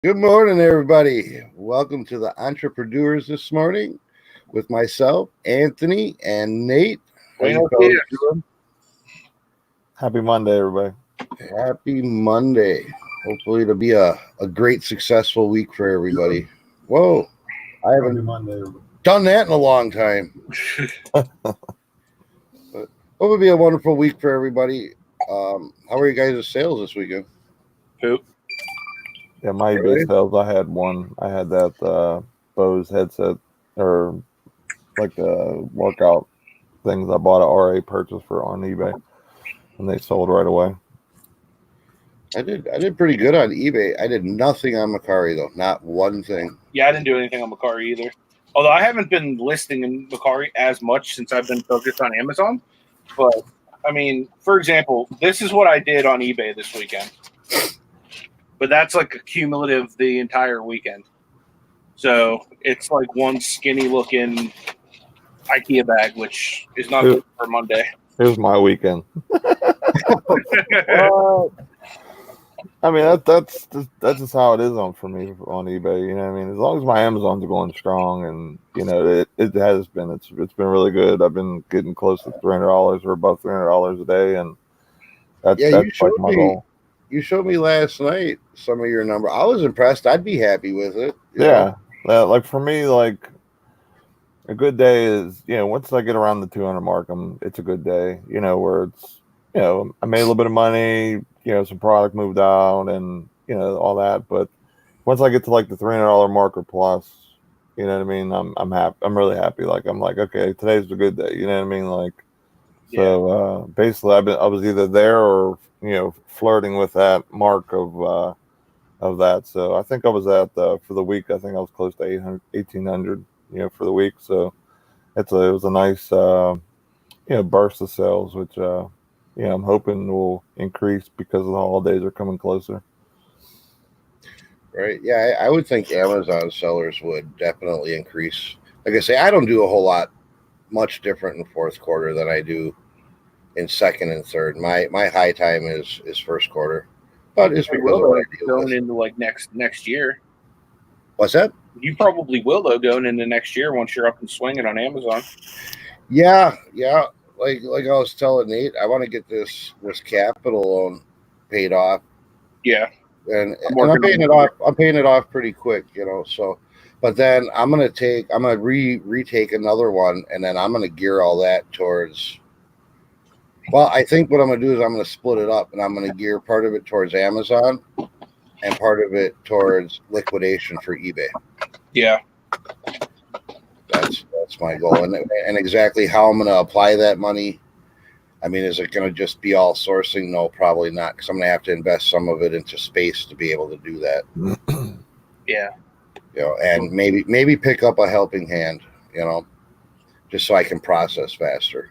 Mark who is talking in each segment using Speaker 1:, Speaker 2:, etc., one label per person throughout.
Speaker 1: Good morning, everybody. Welcome to the Entrepre-Doers this morning with myself, Anthony, and Nate. How you fellas doing?
Speaker 2: Happy Monday, everybody.
Speaker 1: Happy Monday. Hopefully it'll be a great, successful week for everybody. Whoa, I haven't done that in a long time. But hope it'll be a wonderful week for everybody. How are you guys' sales this weekend?
Speaker 3: Poop.
Speaker 2: Yeah, my eBay sales, I had one. I had that Bose headset, or like the workout things I bought a RA purchase for on eBay, and they sold right away.
Speaker 1: I did pretty good on eBay. I did nothing on Macari though, not one thing.
Speaker 3: Yeah, I didn't do anything on Macari either. Although I haven't been listing in Macari as much since I've been focused on Amazon. But I mean, for example, this is what I did on eBay this weekend. But that's like a cumulative the entire weekend. So it's like one skinny looking IKEA bag, which is not good for Monday.
Speaker 2: Here's my weekend. I mean, that's just how it is for me on eBay. You know what I mean? As long as my Amazon's going strong, and you know it has been. It's been really good. I've been getting close to $300 or above $300 a day, and that's like my goal.
Speaker 1: You showed me last night some of your number. I was impressed. I'd be happy with it.
Speaker 2: Yeah, like for me, like a good day is, you know, once I get around the 200 mark, it's a good day. You know, where it's, you know, I made a little bit of money. You know, some product moved out, and you know all that. But once I get to like the $300 mark or plus, you know what I mean. I'm happy. I'm really happy. Like I'm like, okay, today's a good day. You know what I mean? Like, so basically, I was either there or, you know, flirting with that mark of that. So I think I was at for the week. I think I was close to 1,800. You know, for the week. So it was a nice you know, burst of sales, which you know, I'm hoping will increase because the holidays are coming closer.
Speaker 1: Right. Yeah, I would think Amazon sellers would definitely increase. Like I say, I don't do a whole lot much different in fourth quarter than I do in second and third. My high time is first quarter, but it's because of what I deal
Speaker 3: going
Speaker 1: with.
Speaker 3: into like next year.
Speaker 1: What's that?
Speaker 3: You probably will though going into next year once you're up and swinging on Amazon.
Speaker 1: Yeah. Like I was telling Nate, I want to get this capital loan paid off.
Speaker 3: Yeah.
Speaker 1: And I'm paying it off. I'm paying it off pretty quick, you know. So, but then I'm gonna retake another one, and then I'm gonna gear all that towards. Well, I think what I'm gonna do is I'm gonna split it up, and I'm gonna gear part of it towards Amazon, and part of it towards liquidation for eBay.
Speaker 3: Yeah,
Speaker 1: that's my goal, and exactly how I'm gonna apply that money. I mean, is it going to just be all sourcing? No, probably not, because I'm going to have to invest some of it into space to be able to do that.
Speaker 3: Yeah.
Speaker 1: You know, and maybe pick up a helping hand, you know, just so I can process faster.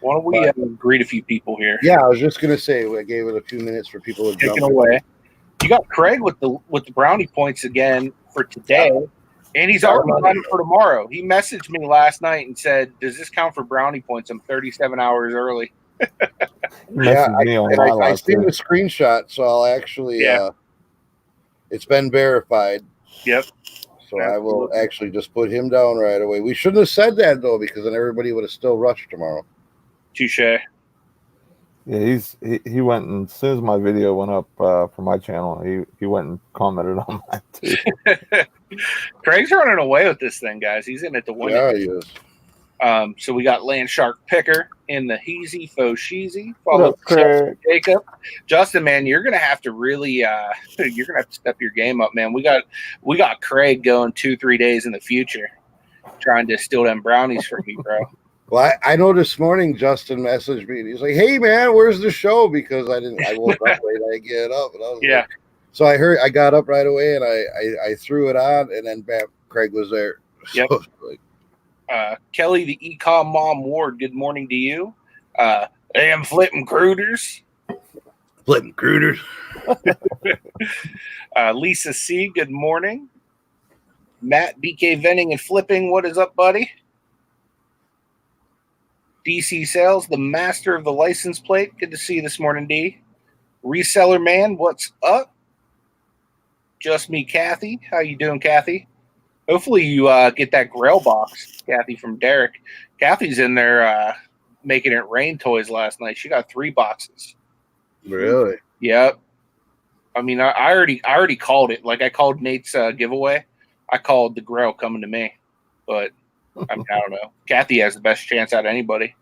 Speaker 3: Why don't we greet a few people here?
Speaker 1: Yeah, I was just going to say, I gave it a few minutes for people to jump
Speaker 3: away. You got Craig with the brownie points again for today. And he's already got it for tomorrow. He messaged me last night and said, "Does this count for brownie points? I'm 37 hours early."
Speaker 1: Yeah, I seen the screenshot, so I'll actually. It's been verified.
Speaker 3: Yep.
Speaker 1: So I will actually just put him down right away. We shouldn't have said that though, because then everybody would have still rushed tomorrow.
Speaker 3: Touche.
Speaker 2: Yeah, he went, and as soon as my video went up for my channel, he went and commented on that too.
Speaker 3: Craig's running away with this thing, guys. He's in it to win.
Speaker 1: Yeah, he is.
Speaker 3: So we got Land Shark Picker in the Heezy Faux Sheezy.
Speaker 2: Follow Craig.
Speaker 3: Jacob. Justin, man, you're gonna have to really you're gonna have to step your game up, man. We got Craig going 2-3 days in the future, trying to steal them brownies from you, bro.
Speaker 1: Well, I know this morning Justin messaged me and he's like, "Hey man, where's the show?" Because I woke up late. I get up and I was like, so I got up right away and I threw it on, and then bam, Craig was there.
Speaker 3: Yep.
Speaker 1: So,
Speaker 3: Kelly, the Ecom Mom Ward, good morning to you. I am flipping crooters. Lisa C, good morning. Matt, BK Vending and Flipping, what is up, buddy? DC Sales, the master of the license plate. Good to see you this morning, D. Reseller Man, what's up? Just Me Kathy. How you doing, Kathy? Hopefully you get that Grail box, Kathy, from Derek. Kathy's in there making it rain toys last night. She got 3 boxes.
Speaker 1: Really?
Speaker 3: Yep. I mean, I already called it. Like I called Nate's giveaway. I called the Grail coming to me, but I don't know. Kathy has the best chance out of anybody.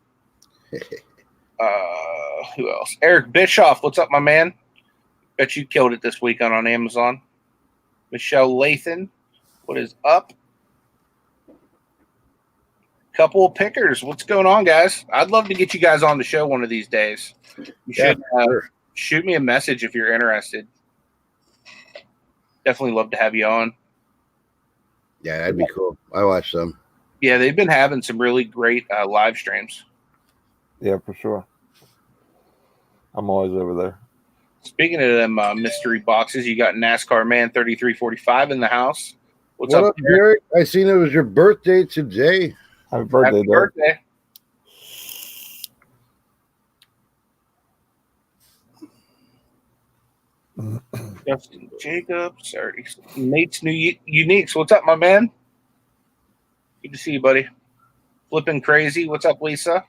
Speaker 3: Who else? Eric Bischoff. What's up, my man? Bet you killed it this weekend on Amazon. Michelle Lathan. What is up? Couple of pickers. What's going on, guys? I'd love to get you guys on the show one of these days. You should
Speaker 1: sure.
Speaker 3: shoot me a message if you're interested. Definitely love to have you on.
Speaker 1: Yeah, that'd be cool. I watch them.
Speaker 3: Yeah, they've been having some really great live streams.
Speaker 2: Yeah, for sure. I'm always over there.
Speaker 3: Speaking of them mystery boxes, you got NASCAR Man 3345 in the house. What's
Speaker 1: What
Speaker 3: up,
Speaker 1: up, Derek? I seen it was your birthday today.
Speaker 2: Happy birthday,
Speaker 3: Happy
Speaker 2: Derek.
Speaker 3: birthday. Justin Jacobs, Nate's New Uniques. What's up, my man? Good to see you, buddy. Flipping Crazy. What's up, Lisa?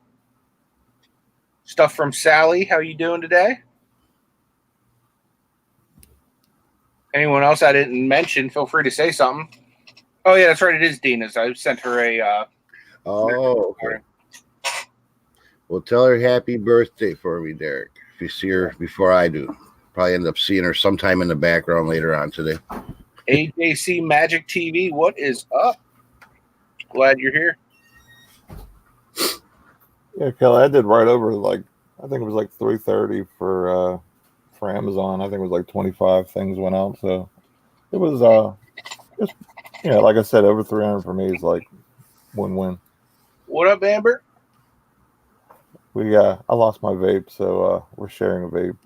Speaker 3: Stuff from Sally. How you doing today? Anyone else I didn't mention, feel free to say something. Oh, yeah, that's right. It is Dina's. I sent her a...
Speaker 1: Oh, okay. Well, tell her happy birthday for me, Derek. If you see her before I do. Probably end up seeing her sometime in the background later on today.
Speaker 3: AJC Magic TV, what is up? Glad you're here.
Speaker 2: Yeah, Kelly, I did right over I think it was like 330 for Amazon. I think it was like 25 things went out. So it was just like I said, over 300 for me is like win-win.
Speaker 3: What up, Amber?
Speaker 2: I lost my vape, so we're sharing a vape.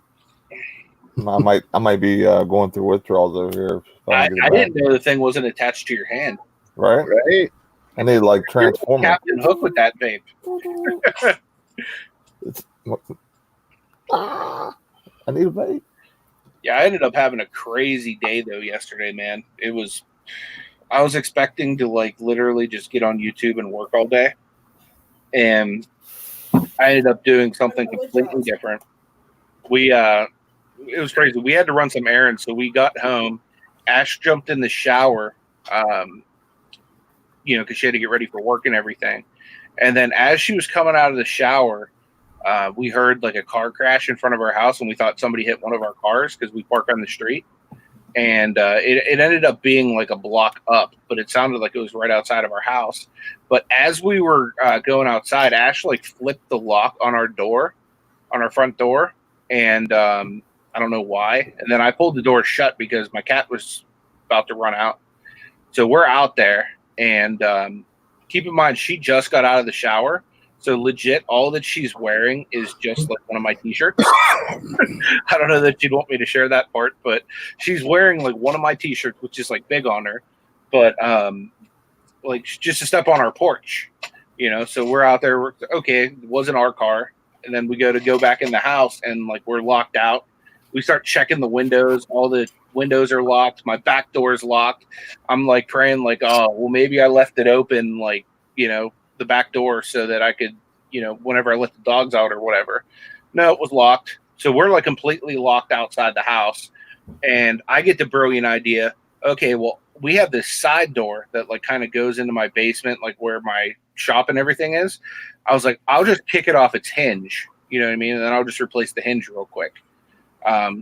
Speaker 2: I might be going through withdrawals over here.
Speaker 3: I didn't know the thing wasn't attached to your hand.
Speaker 2: Right? I need like transformer.
Speaker 3: Captain Hook with that vape.
Speaker 2: I need a vape.
Speaker 3: Yeah, I ended up having a crazy day though yesterday, man. I was expecting to like literally just get on YouTube and work all day, and I ended up doing something completely different. It was crazy. We had to run some errands, so we got home. Ash jumped in the shower, because she had to get ready for work and everything. And then as she was coming out of the shower, we heard like a car crash in front of our house, and we thought somebody hit one of our cars because we park on the street. And it ended up being like a block up, but it sounded like it was right outside of our house. But as we were going outside, Ash like flipped the lock on our door, on our front door, and I don't know why. And then I pulled the door shut because my cat was about to run out. So we're out there, and keep in mind, she just got out of the shower. So legit, all that she's wearing is just like one of my t-shirts. I don't know that you'd want me to share that part, but she's wearing like one of my t-shirts, which is like big on her, but like just to step on our porch, So we're out there. Okay, it wasn't our car, and then we go back in the house, and like we're locked out. We start checking the windows. All the windows are locked. My back door is locked. I'm like praying, like, oh, well, maybe I left it open, like, the back door so that I could, whenever I let the dogs out or whatever. No, it was locked. So we're like completely locked outside the house. And I get the brilliant idea. Okay, well, we have this side door that like kind of goes into my basement, like where my shop and everything is. I was like, I'll just kick it off its hinge. You know what I mean? And then I'll just replace the hinge real quick.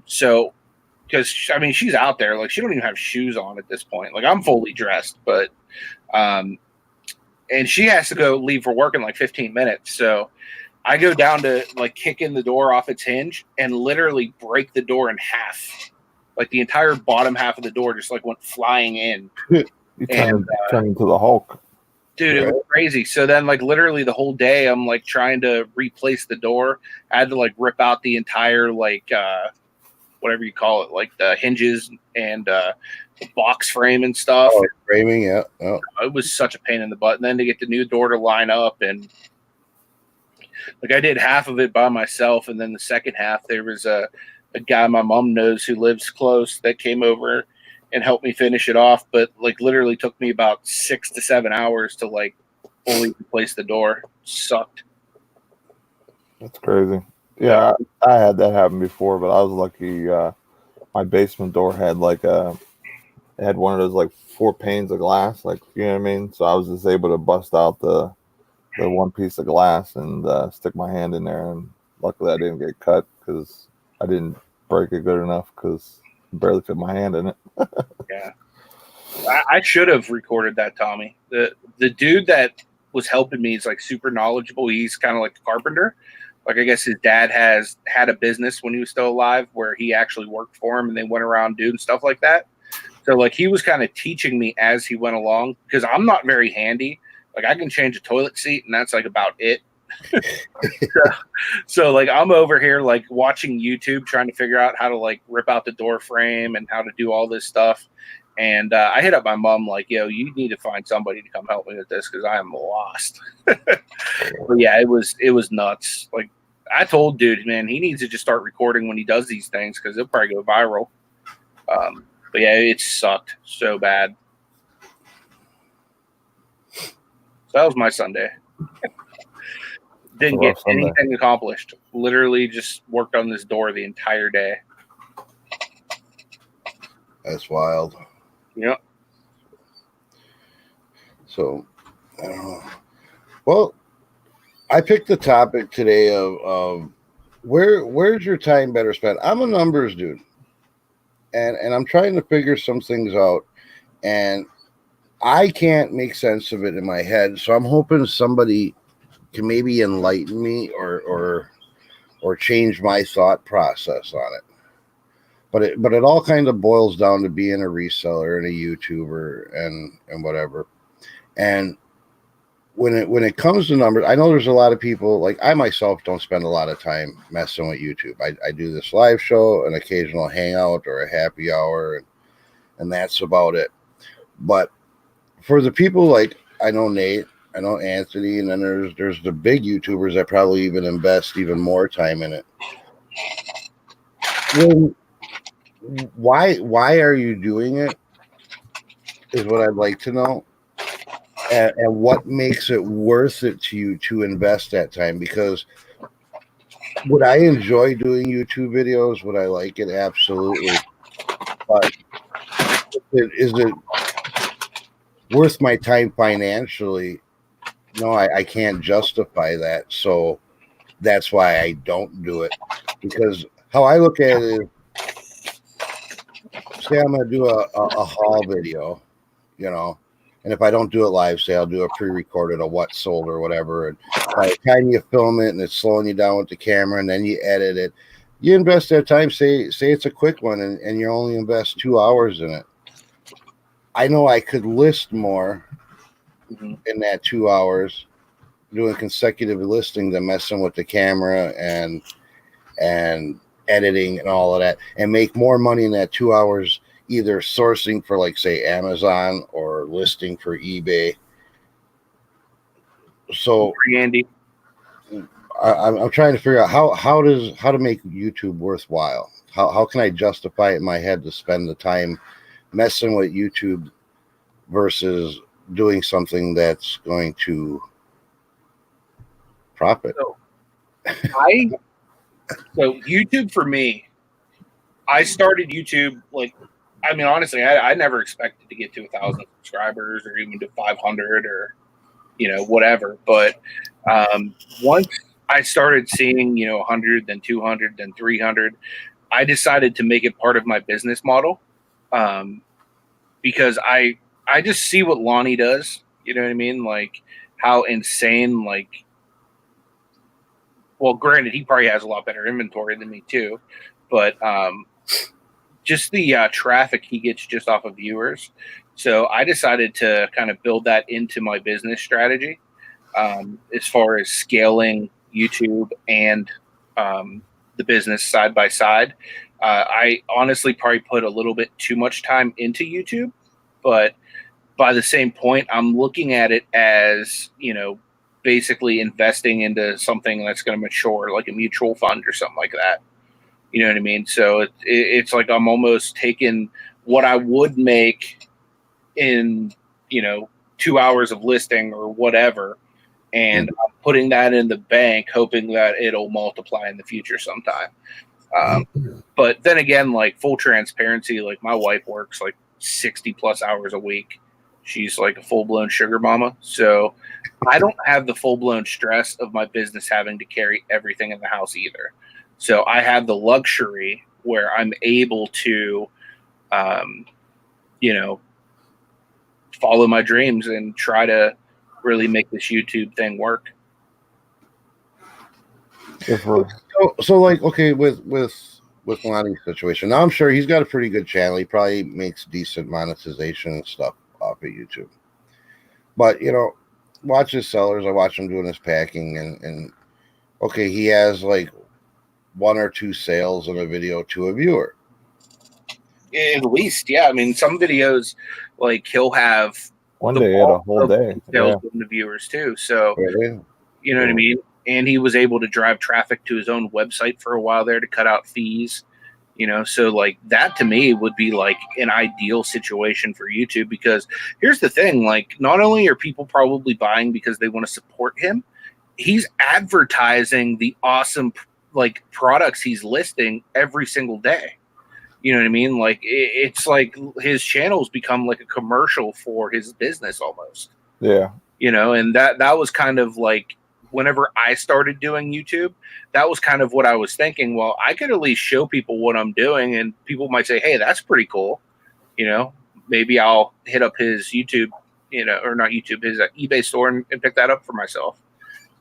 Speaker 3: So, because I mean, she's out there, like she don't even have shoes on at this point. Like I'm fully dressed, but, and she has to leave for work in like 15 minutes. So I go down to like kick in the door off its hinge and literally break the door in half. Like the entire bottom half of the door just like went flying in.
Speaker 2: You turn into the Hulk.
Speaker 3: Dude, it was crazy. So then like literally the whole day I'm like trying to replace the door. I had to like rip out the entire like whatever you call it, like the hinges and the box frame and stuff.
Speaker 1: Oh, framing, yeah. Oh.
Speaker 3: It was such a pain in the butt. And then to get the new door to line up, and like I did half of it by myself, and then the second half there was a guy my mom knows who lives close that came over and helped me finish it off. But like literally took me about 6 to 7 hours to like fully replace the door. Sucked.
Speaker 2: That's crazy. Yeah, I had that happen before, but I was lucky. My basement door had it had one of those like 4 panes of glass, like, you know what I mean? So I was just able to bust out the one piece of glass and stick my hand in there, and luckily I didn't get cut because I didn't break it good enough because I barely fit my hand in it.
Speaker 3: Yeah. I should have recorded that, Tommy. The dude that was helping me is like super knowledgeable. He's kind of like a carpenter. Like, I guess his dad had a business when he was still alive where he actually worked for him, and they went around doing stuff like that. So like he was kind of teaching me as he went along, because I'm not very handy. Like, I can change a toilet seat and that's like about it. So like I'm over here like watching YouTube trying to figure out how to like rip out the door frame and how to do all this stuff. And I hit up my mom like, yo, you need to find somebody to come help me with this because I am lost. But yeah, it was nuts. Like, I told dude, man, he needs to just start recording when he does these things because it'll probably go viral. But yeah, it sucked so bad. So that was my Sunday. Didn't get anything accomplished. Literally just worked on this door the entire day.
Speaker 1: That's wild.
Speaker 3: Yep.
Speaker 1: So, I don't know. Well, I picked the topic today of where's your time better spent? I'm a numbers dude, and I'm trying to figure some things out, and I can't make sense of it in my head. So I'm hoping somebody can maybe enlighten me or change my thought process on it. But it all kind of boils down to being a reseller and a YouTuber and whatever. And when it comes to numbers, I know there's a lot of people, like I myself don't spend a lot of time messing with YouTube. I do this live show, an occasional hangout or a happy hour, and that's about it. But for the people like I know Nate, I know Anthony, and then there's the big YouTubers that probably even invest even more time in it. Why are you doing it is what I'd like to know. And what makes it worth it to you to invest that time? Because would I enjoy doing YouTube videos? Would I like it? Absolutely. But is it worth my time financially? No, I can't justify that. So that's why I don't do it. Because how I look at it is, say I'm going to do a haul video, and if I don't do it live, say I'll do a pre-recorded, a what sold or whatever, and by the time you film it and it's slowing you down with the camera and then you edit it, you invest that time, say it's a quick one, and you only invest 2 hours in it. I know I could list more in that 2 hours doing consecutive listing than messing with the camera and editing and all of that, and make more money in that 2 hours either sourcing for, like, say, Amazon or listing for eBay. So
Speaker 3: Andy,
Speaker 1: I'm trying to figure out how to make YouTube worthwhile. How can I justify it in my head to spend the time messing with YouTube versus doing something that's going to profit?
Speaker 3: So YouTube for me, I started YouTube honestly, I never expected to get to 1,000 subscribers or even to 500 or whatever. But once I started seeing 100, then 200, then 300, I decided to make it part of my business model, because I just see what Lonnie does. You know what I mean? Like how insane, well, granted, he probably has a lot better inventory than me too, but just the traffic he gets just off of viewers. So I decided to kind of build that into my business strategy, as far as scaling YouTube and the business side by side. I honestly probably put a little bit too much time into YouTube, but by the same point, I'm looking at it as, basically investing into something that's going to mature, like a mutual fund or something like that. You know what I mean? So it's like I'm almost taking what I would make in, 2 hours of listing or whatever, and I'm putting that in the bank, hoping that it'll multiply in the future sometime. But then again, like, full transparency, like, my wife works like 60 plus hours a week. She's like a full-blown sugar mama. So I don't have the full-blown stress of my business having to carry everything in the house either. So I have the luxury where I'm able to, follow my dreams and try to really make this YouTube thing work.
Speaker 1: So like, okay, with Lonnie's situation, now I'm sure he's got a pretty good channel. He probably makes decent monetization and stuff off of YouTube. But watch his sellers. I watch him doing his packing, and okay, he has like 1 or 2 sales in a video to a viewer.
Speaker 3: At least, yeah. I mean, some videos, like, he'll have
Speaker 2: one day at a whole day
Speaker 3: sales from the viewers too. So you know what I mean? And he was able to drive traffic to his own website for a while there to cut out fees. So like, that to me would be like an ideal situation for YouTube, because here's the thing, like, not only are people probably buying because they want to support him, he's advertising the awesome like products he's listing every single day. You know what I mean? Like, it's like his channel's become like a commercial for his business almost.
Speaker 2: Yeah.
Speaker 3: And that was kind of like, whenever I started doing YouTube, that was kind of what I was thinking. Well, I could at least show people what I'm doing, and people might say, hey, that's pretty cool. Maybe I'll hit up his YouTube, or not YouTube, his eBay store and pick that up for myself.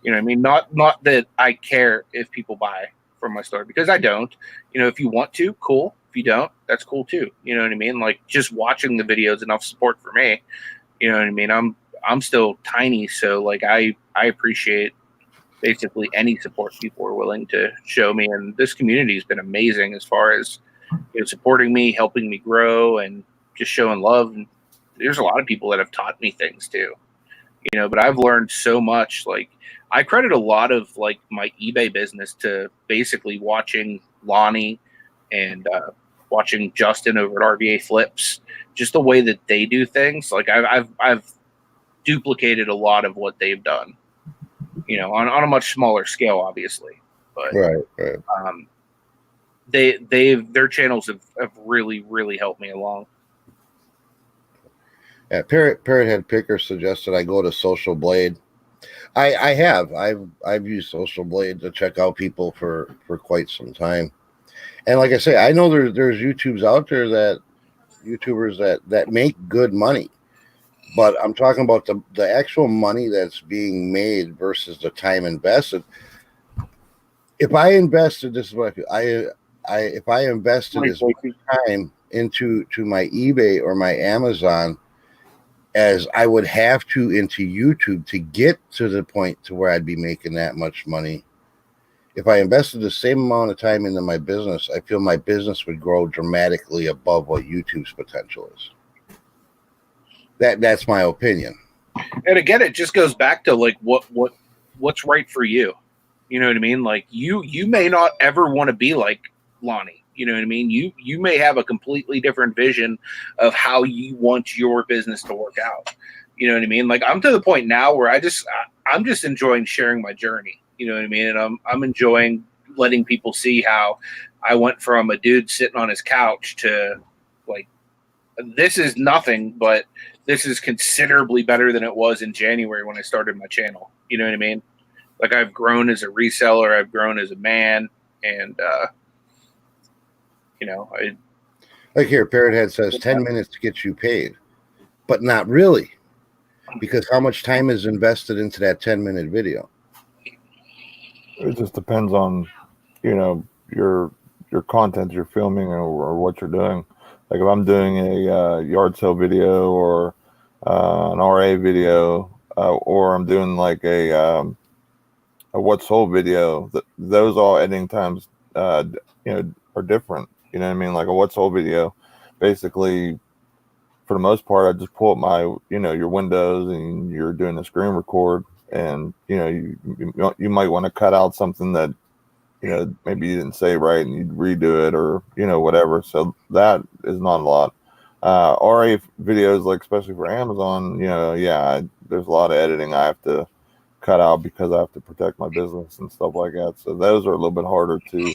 Speaker 3: You know what I mean? Not that I care if people buy from my store, because I don't. If you want to, cool. If you don't, that's cool too. You know what I mean? Like, just watching the videos, enough support for me. You know what I mean? I'm still tiny, so like, I appreciate basically any support people are willing to show me, and this community has been amazing as far as supporting me, helping me grow, and just showing love. And there's a lot of people that have taught me things too, but I've learned so much. Like, I credit a lot of like my eBay business to basically watching Lonnie and watching Justin over at RVA Flips, just the way that they do things. Like, I've duplicated a lot of what they've done, on a much smaller scale, obviously, but
Speaker 1: right.
Speaker 3: Their channels have really, really helped me along.
Speaker 1: Yeah, Parrothead Picker suggested I go to Social Blade. I've used Social Blade to check out people for quite some time. And like I say, I know there's YouTubers out there that make good money, but I'm talking about the actual money that's being made versus the time invested. If I invested, this is what I feel. If I invested as much time into my eBay or my Amazon as I would have to into YouTube to get to the point to where I'd be making that much money, if I invested the same amount of time into my business, I feel my business would grow dramatically above what YouTube's potential is. That's my opinion.
Speaker 3: And again, it just goes back to like what's right for you. You know what I mean? Like, you may not ever want to be like Lonnie. You know what I mean? You may have a completely different vision of how you want your business to work out. You know what I mean? Like, I'm to the point now where I'm just enjoying sharing my journey. You know what I mean? And I'm enjoying letting people see how I went from a dude sitting on his couch to, like, this is nothing, but this is considerably better than it was in January when I started my channel. You know what I mean? Like, I've grown as a reseller, I've grown as a man, and
Speaker 1: like here, Parrothead says 10 minutes to get you paid, but not really, because how much time is invested into that 10-minute video?
Speaker 2: It just depends on, your content you're filming or what you're doing. Like, if I'm doing a yard sale video or an RA video, or I'm doing like a what's sold video, those all editing times, are different. You know what I mean? Like, a what's sold video, basically, for the most part, I just pull up my, your windows and you're doing a screen record, and you might want to cut out something that maybe you didn't say right, and you'd redo it, or whatever. So that is not a lot. RA videos, like especially for Amazon, there's a lot of editing I have to cut out because I have to protect my business and stuff like that. So those are a little bit harder to,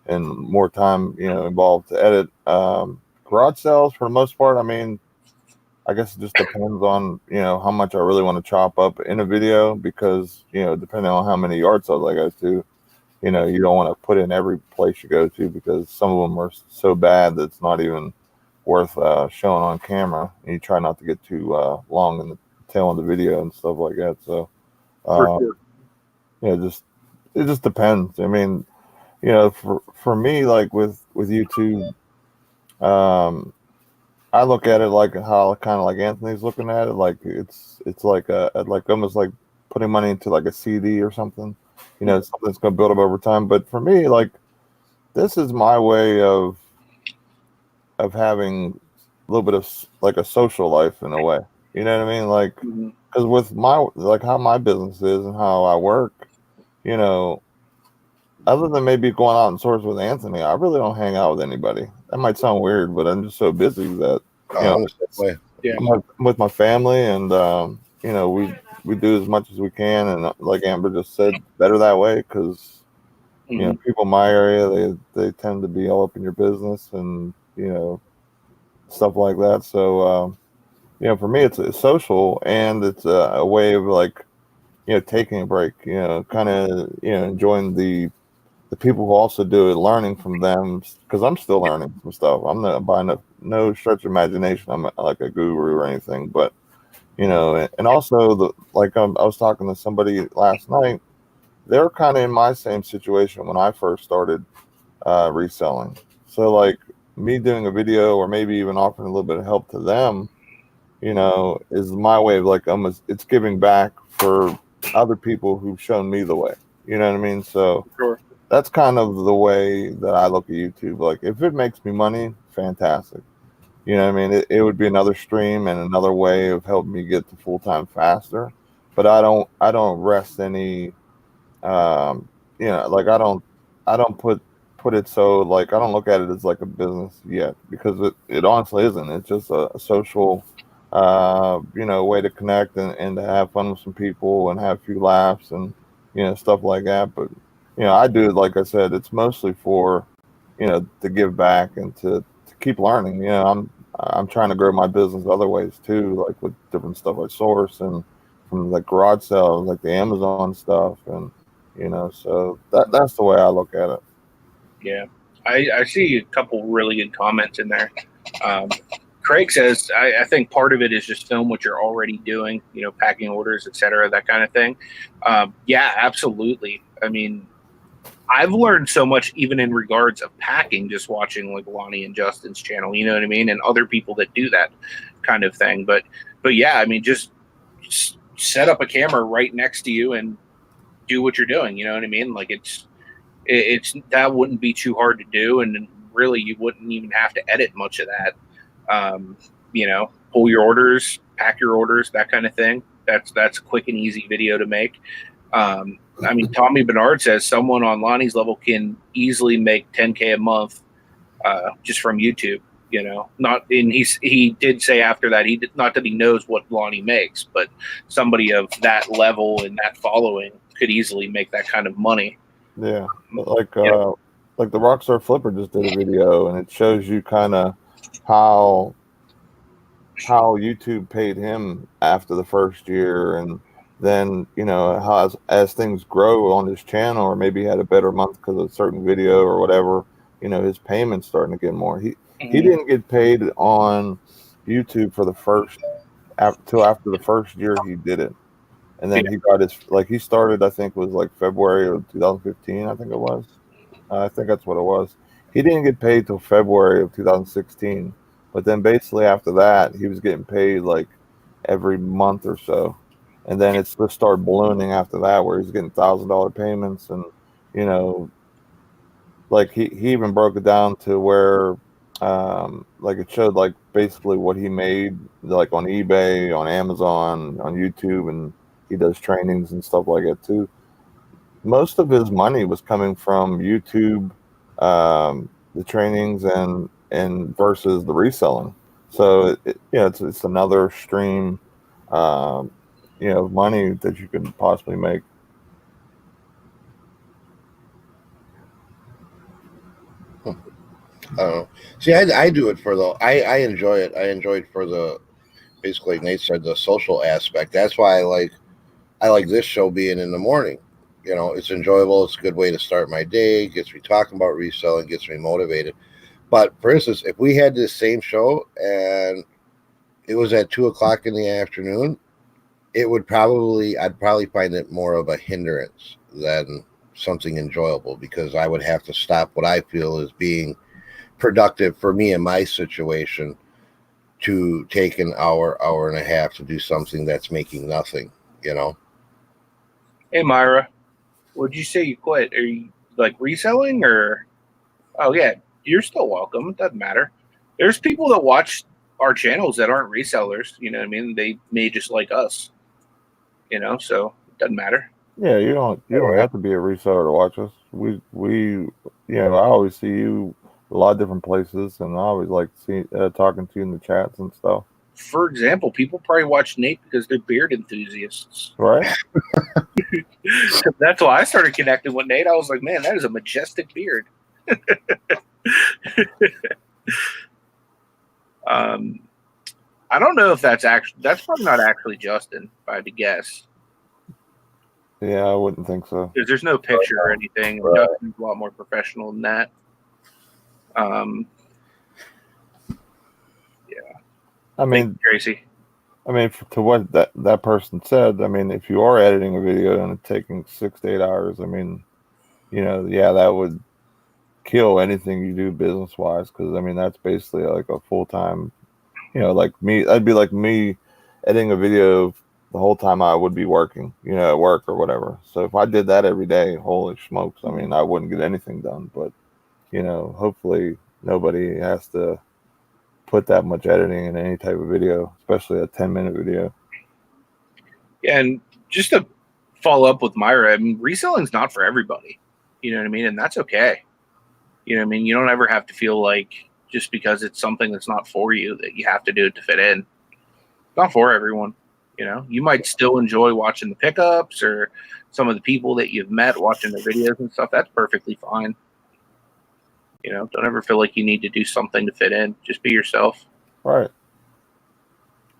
Speaker 2: and more time, involved to edit. Garage sales, for the most part, I mean, I guess it just depends on, how much I really want to chop up in a video, because, depending on how many yard sales I go to, you don't want to put in every place you go to, because some of them are so bad that it's not even worth showing on camera. And you try not to get too long in the tail of the video and stuff like that. So,
Speaker 3: For sure.
Speaker 2: it just depends. I mean, for me, like with YouTube, I look at it like how kind of like Anthony's looking at it. Like it's like like almost like putting money into like a CD or something. Something that's going to build up over time. But for me, like, this is my way of having a little bit of like a social life in a way. You know what I mean? Like, because with my, like, how my business is and how I work, other than maybe going out and source with Anthony, I really don't hang out with anybody. That might sound weird, but I'm just so busy that, I'm with my family, and we do as much as we can, and like Amber just said, better that way, because people in my area, they tend to be all up in your business, and stuff like that. So for me, it's social, and it's a way of, like, taking a break, kind of enjoying the people who also do it, learning from them, because I'm still learning some stuff. I'm not, by no stretch of imagination, I'm like a guru or anything, but and also I was talking to somebody last night. They're kind of in my same situation when I first started reselling. So, like, me doing a video, or maybe even offering a little bit of help to them, is my way of, like, almost, it's giving back for other people who've shown me the way. You know what I mean? So
Speaker 3: Sure.
Speaker 2: that's kind of the way that I look at YouTube. Like, if it makes me money, fantastic. You know what I mean? It would be another stream and another way of helping me get to full time faster. But I don't rest any, like, I don't put it, so, like, I don't look at it as like a business yet, because it honestly isn't. It's just a social way to connect, and to have fun with some people and have a few laughs, and stuff like that. But I do it, like I said, it's mostly for to give back, and to keep learning. I'm trying to grow my business other ways too, like with different stuff I source, and from like garage sales, like the Amazon stuff, and so that's the way I look at it.
Speaker 3: Yeah, I see a couple really good comments in there. Craig says, I think part of it is just film what you're already doing, packing orders, etc., that kind of thing. Yeah, absolutely. I mean, I've learned so much even in regards of packing, just watching like Lonnie and Justin's channel, you know what I mean, and other people that do that kind of thing. But yeah, I mean, just set up a camera right next to you and do what you're doing. You know what I mean? Like, it's that wouldn't be too hard to do, and really you wouldn't even have to edit much of that. Pull your orders, pack your orders, that kind of thing. That's a quick and easy video to make. I mean, Tommy Bernard says someone on Lonnie's level can easily make 10K a month just from YouTube. Not, and he did say after that, not that he knows what Lonnie makes, but somebody of that level and that following could easily make that kind of money.
Speaker 2: Yeah, like the Rockstar Flipper just did a video, and it shows you kind of how YouTube paid him after the first year, and then how as things grow on his channel, or maybe he had a better month because of a certain video or whatever, his payments starting to get more. He didn't get paid on YouTube for the first till after the first year he did it. And then he got he started, I think it was like February of 2015, I think it was. I think that's what it was. He didn't get paid till February of 2016. But then basically after that, he was getting paid like every month or so. And then it's just started ballooning after that, where he's getting $1,000 payments. And, like he even broke it down to where, like, it showed like basically what he made, like on eBay, on Amazon, on YouTube, and he does trainings and stuff like that too. Most of his money was coming from YouTube, the trainings, and versus the reselling. So it's another stream, money that you could possibly make.
Speaker 1: I don't know. See, I do it for I enjoy it. I enjoy it for the basically like Nate said, the social aspect. That's why I like this show being in the morning. It's enjoyable. It's a good way to start my day. Gets me talking about reselling. Gets me motivated. But for instance, if we had this same show and it was at 2 o'clock in the afternoon, I'd probably find it more of a hindrance than something enjoyable because I would have to stop what I feel is being productive for me in my situation to take an hour and a half to do something that's making nothing.
Speaker 3: Hey, Myra, would you say you quit? Are you like reselling or? Oh yeah, you're still welcome. It doesn't matter. There's people that watch our channels that aren't resellers. You know what I mean? They may just like us. So it doesn't matter.
Speaker 2: Yeah, you don't have to be a reseller to watch us. I always see you a lot of different places, and I always like talking to you in the chats and stuff.
Speaker 3: For example, people probably watch Nate because they're beard enthusiasts.
Speaker 2: Right?
Speaker 3: That's why I started connecting with Nate. I was like, man, that is a majestic beard. I don't know if that's probably not actually Justin, if I had to guess.
Speaker 2: Yeah, I wouldn't think so.
Speaker 3: Because there's no picture or anything.
Speaker 1: Right.
Speaker 3: Justin's a lot more professional than that. Yeah.
Speaker 2: I mean,
Speaker 3: Tracy.
Speaker 2: To what that person said, if you are editing a video and it's taking 6 to 8 hours, that would kill anything you do business wise. Because that's basically like a full time. Like me, that'd be like me editing a video the whole time I would be working, at work or whatever. So if I did that every day, holy smokes, I wouldn't get anything done. But hopefully nobody has to put that much editing in any type of video, especially a 10-minute video.
Speaker 3: Yeah, and just to follow up with Myra, reselling's not for everybody. You know what I mean? And that's okay. You know what I mean? You don't ever have to feel like just because it's something that's not for you that you have to do it to fit in. It's not for everyone. You might still enjoy watching the pickups or some of the people that you've met watching their videos and stuff. That's perfectly fine. Don't ever feel like you need to do something to fit in. Just be yourself.
Speaker 2: Right.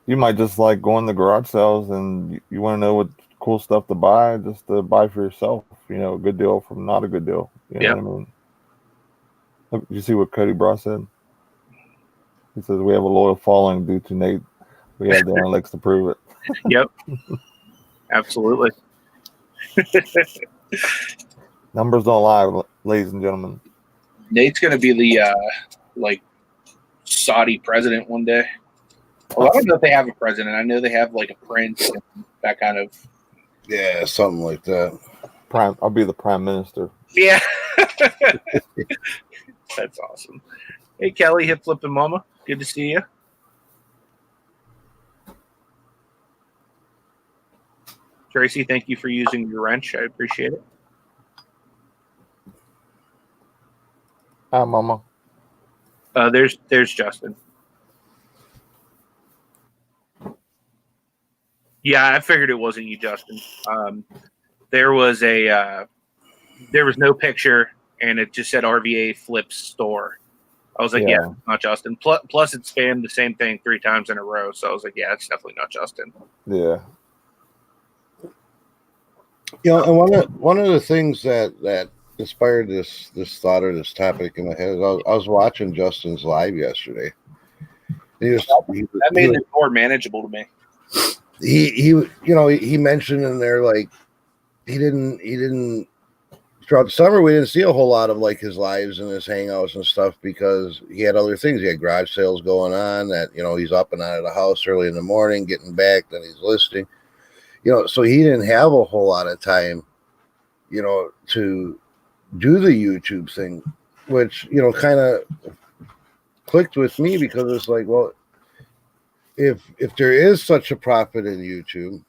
Speaker 2: You might just like going to garage sales and you want to know what cool stuff to buy, just to buy for yourself. A good deal from not a good deal. You know what I mean? Look, you see what Cody Bra said? He says, we have a loyal following due to Nate. We have the analytics to prove it.
Speaker 3: Yep. Absolutely.
Speaker 2: Numbers don't lie, ladies and gentlemen.
Speaker 3: Nate's going to be the Saudi president one day. Well, I don't know if they have a president. I know they have like a prince and that kind of.
Speaker 1: Yeah, something like that.
Speaker 2: I'll be the prime minister.
Speaker 3: Yeah. That's awesome. Hey, Kelly, hip flipping mama. Good to see you. Tracy, thank you for using your wrench. I appreciate it.
Speaker 2: Hi, mama.
Speaker 3: There's Justin. Yeah, I figured it wasn't you, Justin. There was no picture, and it just said RVA Flips Store. I was like, yeah, not Justin. Plus, it spammed the same thing 3 times in a row. So I was like, yeah, it's definitely not Justin.
Speaker 2: Yeah.
Speaker 1: And one of the things that inspired this thought or this topic in my head is I was watching Justin's live yesterday.
Speaker 3: That made it more manageable to me.
Speaker 1: He mentioned in there like he didn't throughout the summer we didn't see a whole lot of like his lives and his hangouts and stuff because he had other things. He had garage sales going on that he's up and out of the house early in the morning, getting back, then he's listing. So he didn't have a whole lot of time, to do the YouTube thing, which, kind of clicked with me because it's like, well, if there is such a profit in YouTube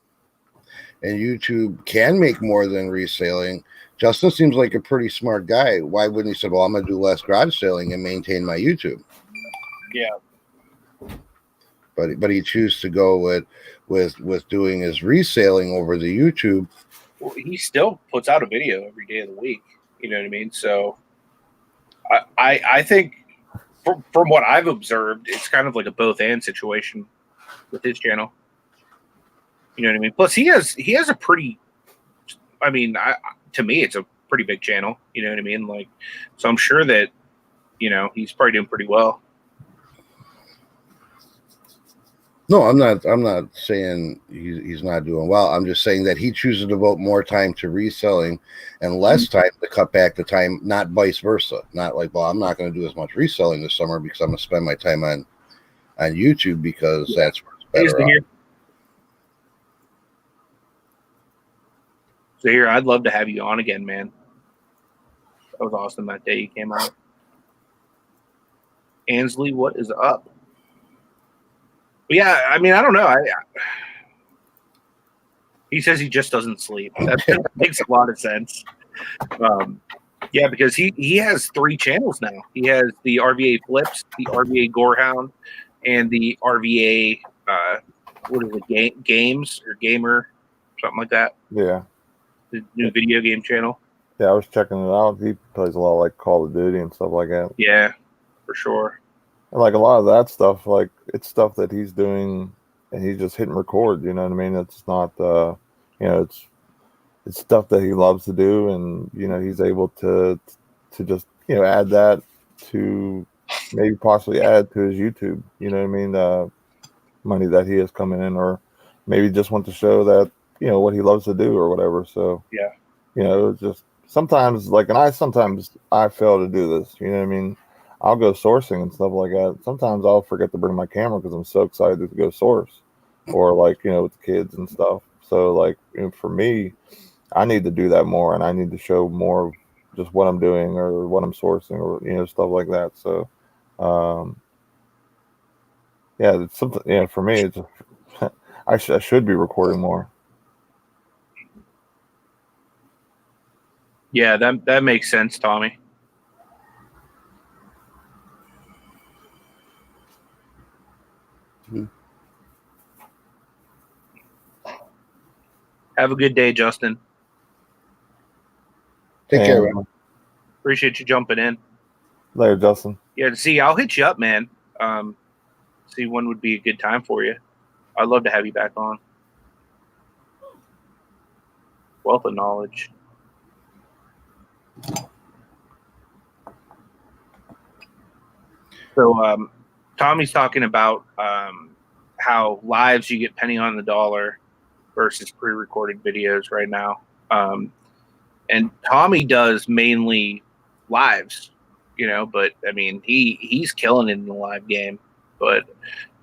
Speaker 1: and YouTube can make more than reselling, Justin seems like a pretty smart guy. Why wouldn't he say, well, I'm going to do less garage selling and maintain my YouTube?
Speaker 3: Yeah.
Speaker 1: but he chooses to go with doing his reselling over the YouTube.
Speaker 3: Well, he still puts out a video every day of the week. You know what I mean? So I think from what I've observed, it's kind of like a both and situation with his channel. You know what I mean? Plus, he has a pretty. I mean, to me, it's a pretty big channel. You know what I mean? Like, so I'm sure that he's probably doing pretty well.
Speaker 1: No, I'm not saying he's not doing well. I'm just saying that he chooses to devote more time to reselling and less time to cut back the time, not vice versa. Not like, well, I'm not going to do as much reselling this summer because I'm going to spend my time on YouTube because that's where it's better off.
Speaker 3: So here, I'd love to have you on again, man. That was awesome that day you came out. Ansley, what is up? But yeah, I mean, I don't know. He says he just doesn't sleep. That makes a lot of sense. Yeah, because he has 3 channels now. He has the RVA Flips, the RVA Gorehound, and the RVA what is it, games or gamer, something like that.
Speaker 2: Yeah.
Speaker 3: The new video game channel.
Speaker 2: Yeah, I was checking it out. He plays a lot of like Call of Duty and stuff like that.
Speaker 3: Yeah, for sure.
Speaker 2: And like a lot of that stuff, like it's stuff that he's doing and he's just hitting record, you know what I mean? It's not it's stuff that he loves to do, and he's able to just add that to maybe possibly add to his YouTube, you know what I mean, money that he has coming in, or maybe just want to show that what he loves to do or whatever. So
Speaker 3: yeah,
Speaker 2: it's just sometimes like, and I fail to do this, you know what I mean? I'll go sourcing and stuff like that. Sometimes I'll forget to bring my camera because I'm so excited to go source, or like with the kids and stuff. So like for me, I need to do that more, and I need to show more of just what I'm doing or what I'm sourcing, or stuff like that. So yeah, it's something. Yeah, for me, it's I should be recording more.
Speaker 3: Yeah, that makes sense, Tommy. Have a good day, Justin.
Speaker 1: Take care, man.
Speaker 3: Appreciate you jumping in.
Speaker 2: Later, Justin.
Speaker 3: Yeah, see, I'll hit you up, man. See when would be a good time for you. I'd love to have you back on. Wealth of knowledge. So Tommy's talking about how lives you get penny on the dollar versus pre-recorded videos right now. And Tommy does mainly lives, but I mean, he's killing it in the live game. But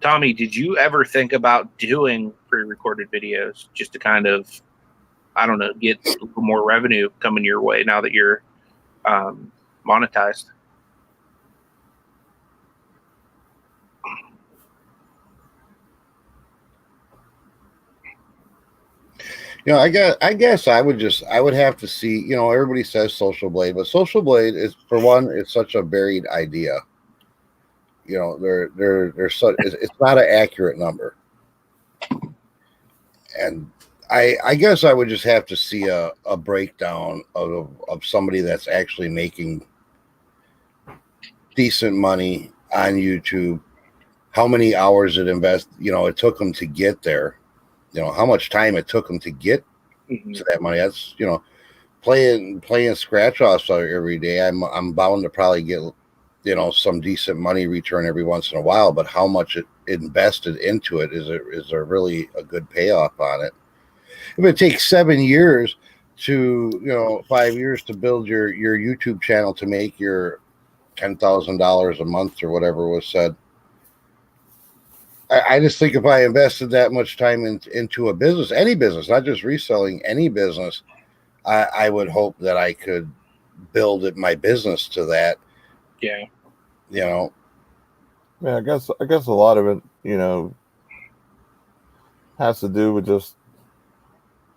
Speaker 3: Tommy, did you ever think about doing pre-recorded videos just to kind of, I don't know, get a little more revenue coming your way now that you're monetized?
Speaker 1: I guess I would have to see, everybody says Social Blade, but Social Blade is, for one, it's such a buried idea. They're such, it's not an accurate number. And I guess I would just have to see a breakdown of somebody that's actually making decent money on YouTube, how many hours it took them to get there. How much time it took them to get to that money. That's, playing scratch offs every day. I'm bound to probably get, some decent money return every once in a while, but how much it invested into it, is there really a good payoff on it? If it takes 7 years to, 5 years to build your YouTube channel to make your $10,000 a month or whatever was said, I just think if I invested that much time into a business, any business, not just reselling, any business, I would hope that I could build my business to that.
Speaker 3: Yeah.
Speaker 2: Yeah, I guess a lot of it, has to do with just,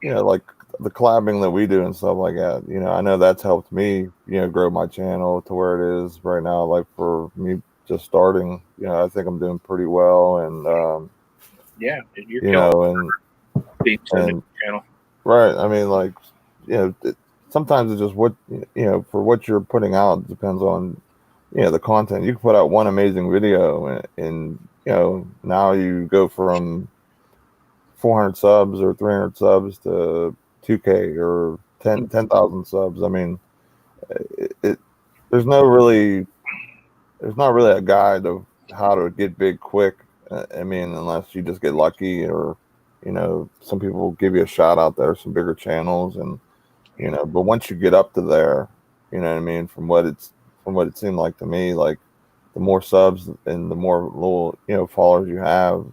Speaker 2: like the collabing that we do and stuff like that. I know that's helped me, grow my channel to where it is right now. Like for me just starting. I think I'm doing pretty well, and
Speaker 3: Yeah, dude, you're
Speaker 2: you
Speaker 3: killing
Speaker 2: know, and
Speaker 3: being so new
Speaker 2: and
Speaker 3: to the channel.
Speaker 2: right. I mean, like, sometimes it's just what for what you're putting out, it depends on the content. You can put out one amazing video, and now you go from 400 subs or 300 subs to 2K or 10,000 subs. I mean, it there's no really there's not really a guide of how to get big quick. I mean, unless you just get lucky, or some people give you a shout out there, some bigger channels, and but once you get up to there, you know what I mean. From what it seemed like to me, like the more subs and the more little followers you have,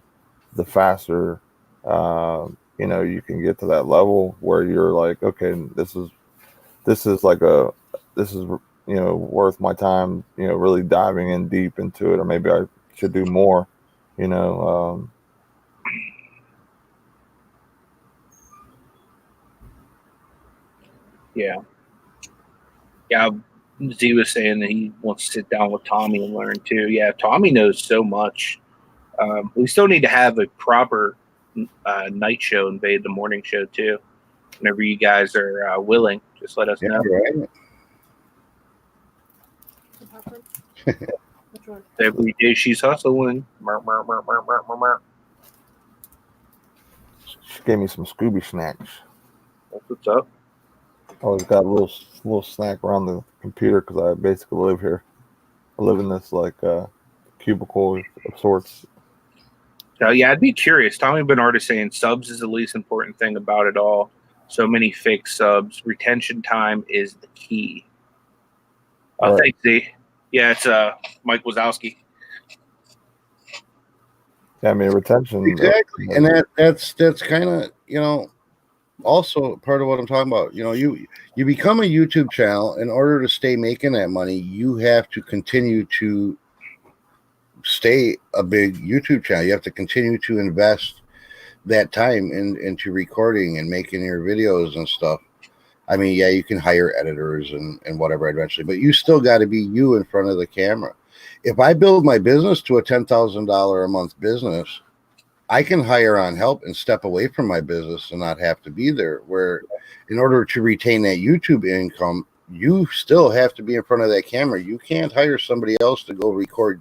Speaker 2: the faster you can get to that level where you're like, okay, this is like this is worth my time, really diving in deep into it, or maybe I should do more, you know.
Speaker 3: Yeah. Yeah. Z was saying that he wants to sit down with Tommy and learn too. Yeah, Tommy knows so much. We still need to have a proper night show and Invade the Morning Show too. Whenever you guys are willing, just let us know.
Speaker 1: Right.
Speaker 4: Which one?
Speaker 3: Every day she's hustling. Mer, mer, mer, mer, mer, mer, mer.
Speaker 2: She gave me some Scooby snacks.
Speaker 3: That's what's up.
Speaker 2: Always got a little snack around the computer because I basically live here. I live in this like cubicle of sorts.
Speaker 3: Yeah, I'd be curious. Tommy Bernard is saying subs is the least important thing about it all. So many fake subs. Retention time is the key.
Speaker 2: Right.
Speaker 3: Thanks, Z. Yeah, it's Mike Wazowski.
Speaker 2: Yeah, I mean retention.
Speaker 1: Exactly, and that's kind of also part of what I'm talking about. You become a YouTube channel. In order to stay making that money, you have to continue to stay a big YouTube channel. You have to continue to invest that time into recording and making your videos and stuff. I mean, yeah, you can hire editors and whatever eventually, but you still got to be you in front of the camera. If I build my business to a $10,000 a month business, I can hire on help and step away from my business and not have to be there. Where in order to retain that YouTube income, you still have to be in front of that camera. You can't hire somebody else to go record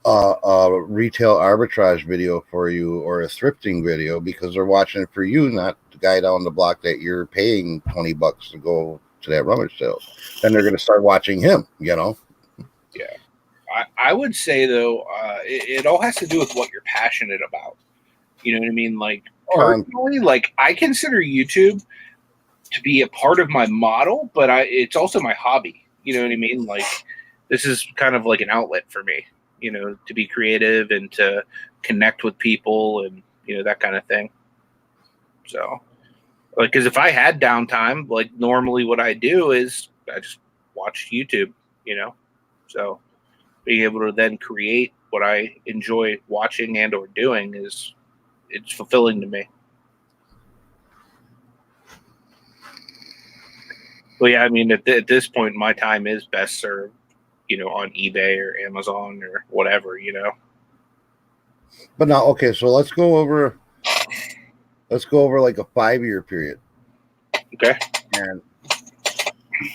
Speaker 1: a retail arbitrage video for you or a thrifting video because they're watching it for you, not the guy down the block that you're paying $20 to go to that rummage sale. Then they're going to start watching him,
Speaker 3: Yeah. I would say, though, it all has to do with what you're passionate about. You know what I mean? Like, personally, like, I consider YouTube to be a part of my model, but it's also my hobby. You know what I mean? Like, this is kind of like an outlet for me, to be creative and to connect with people and, that kind of thing. So, like, because if I had downtime, like, normally what I do is I just watch YouTube, so being able to then create what I enjoy watching and or doing it's fulfilling to me. Well, yeah, I mean, at this point, my time is best served, on eBay or Amazon or whatever,
Speaker 1: But now, okay, so let's go over like a 5-year period.
Speaker 3: Okay.
Speaker 1: And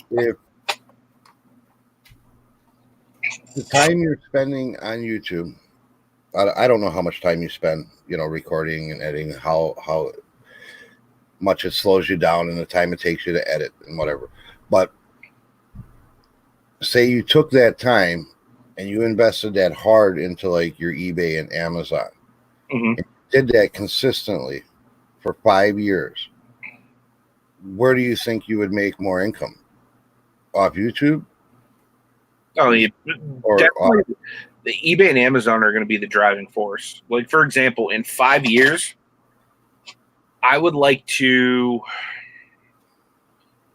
Speaker 1: if the time you're spending on YouTube, I don't know how much time you spend, recording and editing, how much it slows you down and the time it takes you to edit and whatever. But say you took that time and you invested that hard into like your eBay and Amazon,
Speaker 3: Mm-hmm.
Speaker 1: and did that consistently for 5 years, where do you think you would make more income? Off YouTube?
Speaker 3: Oh, yeah,
Speaker 1: Or
Speaker 3: definitely. The eBay and Amazon are going to be the driving force. Like, for example, in 5 years, I would like to.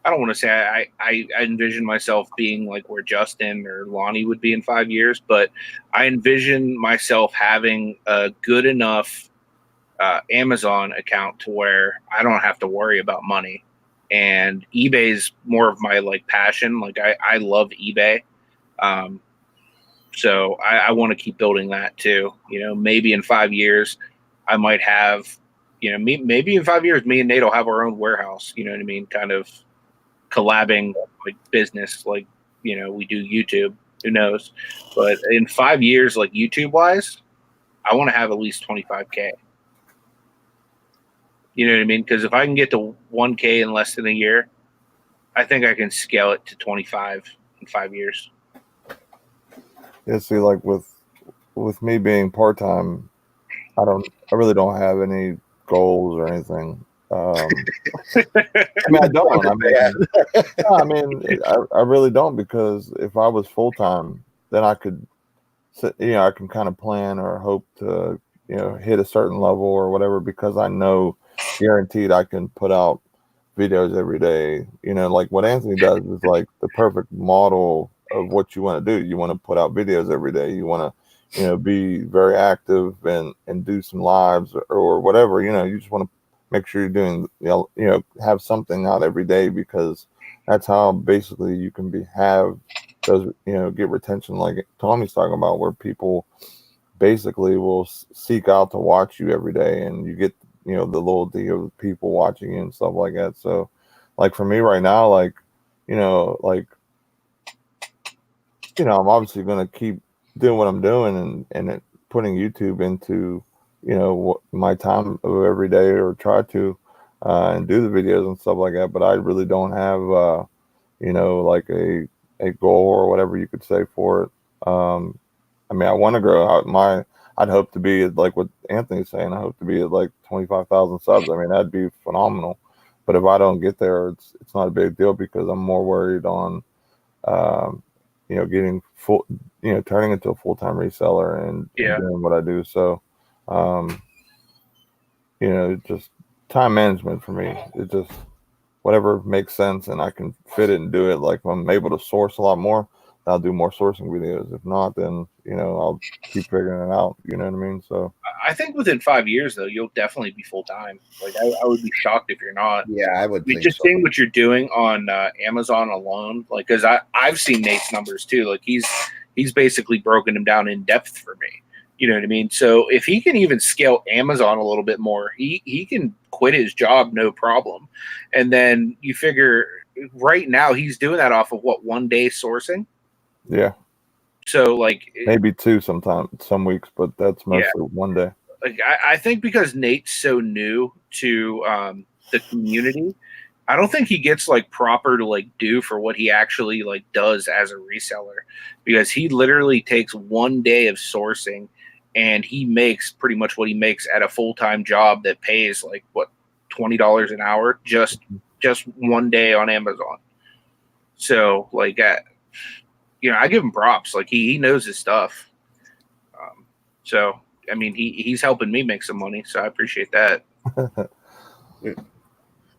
Speaker 3: I don't want to say I envision myself being like where Justin or Lonnie would be in 5 years, but I envision myself having a good enough Amazon account to where I don't have to worry about money. And eBay's more of my like passion. Like I love eBay. So I want to keep building that too. Maybe in 5 years, I might have, maybe in 5 years, me and Nate will have our own warehouse. You know what I mean? Kind of collabing like business, like we do YouTube. Who knows? But in 5 years, like YouTube wise, I want to have at least 25K. You know what I mean? Because if I can get to 1K in less than a year, I think I can scale it to 25 in 5 years.
Speaker 2: Yeah, see, like with me being part time, I really don't have any goals or anything. I mean, I don't. I mean, I really don't, because if I was full time, then I could, I can kind of plan or hope to, hit a certain level or whatever, because I know guaranteed I can put out videos every day. Like what Anthony does is like the perfect model of what you want to do. You want to put out videos every day. You want to, be very active and do some lives or whatever. You just want to make sure you're doing, have something out every day, because that's how basically you can have those, get retention, like Tommy's talking about, where people basically will seek out to watch you every day, and you get, the loyalty of people watching you and stuff like that. So like for me right now, like, like, I'm obviously going to keep doing what I'm doing and putting YouTube into, my time of every day, or try to, and do the videos and stuff like that. But I really don't have, like a goal or whatever you could say for it. I mean, I want to grow out I'd hope to be at, like what Anthony's saying, I hope to be at like 25,000 subs. I mean, that'd be phenomenal. But if I don't get there, it's not a big deal, because I'm more worried on, getting full, turning into a full-time reseller and doing what I do. So, just time management for me. It just, whatever makes sense and I can fit it and do it. Like if I'm able to source a lot more, I'll do more sourcing videos. If not, then, I'll keep figuring it out. You know what I mean? So
Speaker 3: I think within 5 years, though, you'll definitely be full time. Like I would be shocked if you're not.
Speaker 1: Yeah, I would.
Speaker 3: Just seeing what you're doing on Amazon alone, like, because I've seen Nate's numbers too. Like he's basically broken them down in depth for me. You know what I mean? So if he can even scale Amazon a little bit more, he can quit his job no problem. And then you figure right now he's doing that off of what, 1 day sourcing.
Speaker 2: Yeah.
Speaker 3: So like
Speaker 2: maybe two sometimes, some weeks, but that's mostly 1 day.
Speaker 3: Like I think because Nate's so new to the community, I don't think he gets like proper to like do for what he actually like does as a reseller, because he literally takes 1 day of sourcing and he makes pretty much what he makes at a full-time job that pays like what, $20 an hour just 1 day on Amazon. So like I give him props. Like he knows his stuff. So I mean, he's helping me make some money, so I appreciate that.